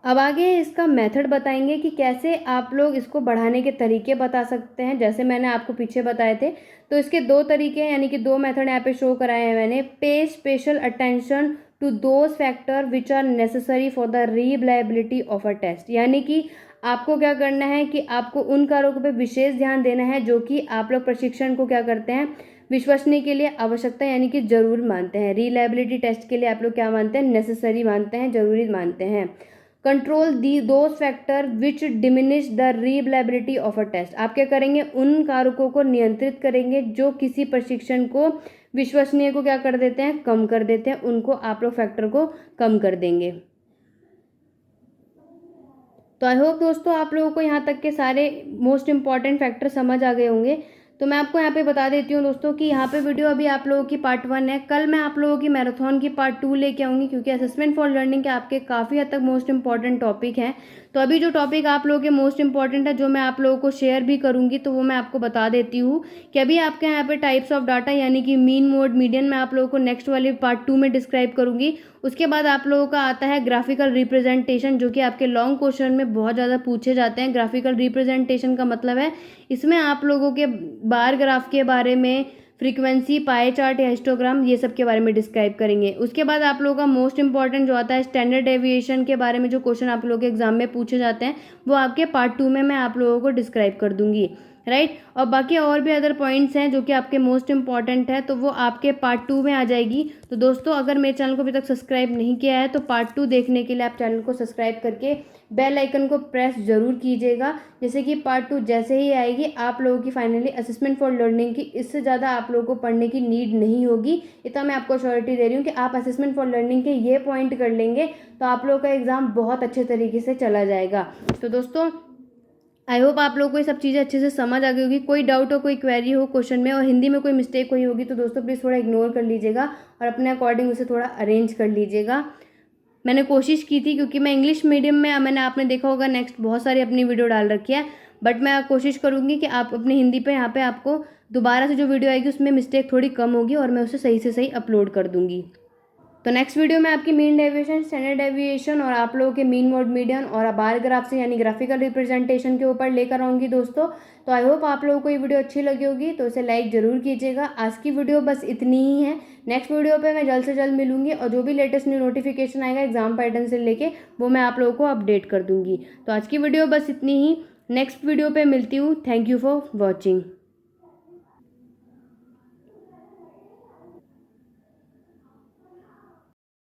अब आगे इसका मेथड बताएंगे कि कैसे आप लोग इसको बढ़ाने के तरीके बता सकते हैं। जैसे मैंने आपको पीछे बताए थे, तो इसके 2 तरीके हैं, यानी कि 2 मेथड यहाँ पे शो कराए हैं मैंने। Pay special attention to those factor which are necessary for the reliability of a test, यानी कि आपको क्या करना है कि आपको उन कारकों पे विशेष ध्यान देना है जो कि आप लोग प्रशिक्षण को क्या करते हैं, विश्वसनीय के लिए आवश्यकता, यानी कि जरूर मानते हैं। रिलायबिलिटी टेस्ट के लिए आप लोग क्या मानते हैं, नेसेसरी मानते हैं, जरूरी मानते हैं। Control the those factor which diminish the reliability of a test, आप क्या करेंगे, उन कारकों को नियंत्रित करेंगे जो किसी प्रशिक्षण को विश्वसनीय को क्या कर देते हैं, कम कर देते हैं, उनको आप लोग फैक्टर को कम कर देंगे। तो आई होप दोस्तों आप लोगों को यहाँ तक के सारे मोस्ट इंपॉर्टेंट फैक्टर समझ आ गए होंगे। तो मैं आपको यहाँ पे बता देती हूँ दोस्तों कि यहाँ पे वीडियो अभी आप लोगों की पार्ट 1 है। कल मैं आप लोगों की मैराथन की पार्ट 2 लेके आऊँगी, क्योंकि असेसमेंट फॉर लर्निंग के आपके काफ़ी हद तक मोस्ट इंपॉर्टेंट टॉपिक हैं। तो अभी जो टॉपिक आप लोगों के मोस्ट इंपॉर्टेंट है, जो मैं आप लोगों को शेयर भी करूँगी, तो वो मैं आपको बता देती हूँ कि अभी आपके यहाँ पे टाइप्स ऑफ डाटा, यानी कि मीन, मोड, मीडियन, मैं आप लोगों को नेक्स्ट वाले पार्ट 2 में डिस्क्राइब करूँगी। उसके बाद आप लोगों का आता है ग्राफिकल रिप्रेजेंटेशन, जो कि आपके लॉन्ग क्वेश्चन में बहुत ज़्यादा पूछे जाते हैं। ग्राफिकल रिप्रेजेंटेशन का मतलब है इसमें आप लोगों के बार ग्राफ के बारे में, फ्रीक्वेंसी, पाई चार्ट या हिस्टोग्राम, ये सब के बारे में डिस्क्राइब करेंगे। उसके बाद आप लोगों का मोस्ट इंपॉर्टेंट जो आता है स्टैंडर्ड डेविएशन के बारे में, जो क्वेश्चन आप लोगों के एग्जाम में पूछे जाते हैं, वो आपके पार्ट 2 में मैं आप लोगों को डिस्क्राइब कर दूंगी। राइट। और बाकी और भी अदर पॉइंट्स हैं जो कि आपके मोस्ट इंपॉर्टेंट है, तो वो आपके पार्ट 2 में आ जाएगी। तो दोस्तों अगर मेरे चैनल को अभी तक सब्सक्राइब नहीं किया है तो पार्ट 2 देखने के लिए आप चैनल को सब्सक्राइब करके बेल आइकन को प्रेस ज़रूर कीजिएगा, जैसे कि पार्ट 2 जैसे ही आएगी आप लोगों की फाइनली असेसमेंट फॉर लर्निंग की इससे ज़्यादा आप लोगों को पढ़ने की नीड नहीं होगी। इतना मैं आपको श्योरिटी दे रही हूँ कि आप असेसमेंट फॉर लर्निंग के ये पॉइंट कर लेंगे तो आप लोगों का एग्ज़ाम बहुत अच्छे तरीके से चला जाएगा। तो दोस्तों आई होप आप लोगों को ये सब चीज़ें अच्छे से समझ आ गई होगी। कोई डाउट हो, कोई क्वेरी हो क्वेश्चन में और हिंदी में कोई मिस्टेक हुई होगी तो दोस्तों प्लीज़ थोड़ा इग्नोर कर लीजिएगा और अपने अकॉर्डिंग उसे थोड़ा अरेंज कर लीजिएगा। मैंने कोशिश की थी क्योंकि मैं इंग्लिश मीडियम में, मैंने आपने देखा होगा नेक्स्ट बहुत सारी अपनी वीडियो डाल रखी है, बट मैं कोशिश करूँगी कि आप अपनी हिंदी पे यहाँ पे आपको दोबारा से जो वीडियो आएगी उसमें मिस्टेक थोड़ी कम होगी और मैं उसे सही से सही अपलोड कर दूँगी। तो नेक्स्ट वीडियो में आपकी मीन डेविएशन, स्टैंडर्ड डेविएशन और आप लोगों के मीन मोड मीडियन और बार ग्राफ से यानी ग्राफिकल रिप्रेजेंटेशन के ऊपर लेकर आऊँगी दोस्तों। तो आई होप आप लोगों को ये वीडियो अच्छी लगी होगी, तो इसे लाइक ज़रूर कीजिएगा। आज की वीडियो बस इतनी ही है। नेक्स्ट वीडियो पे मैं जल्द से जल्द मिलूंगी और जो भी लेटेस्ट न्यू नोटिफिकेशन आएगा एग्जाम पैटर्न से लेके वो मैं आप लोगों को अपडेट कर दूंगी। तो आज की वीडियो बस इतनी ही, नेक्स्ट वीडियो पे मिलती हूँ। Thank you for watching.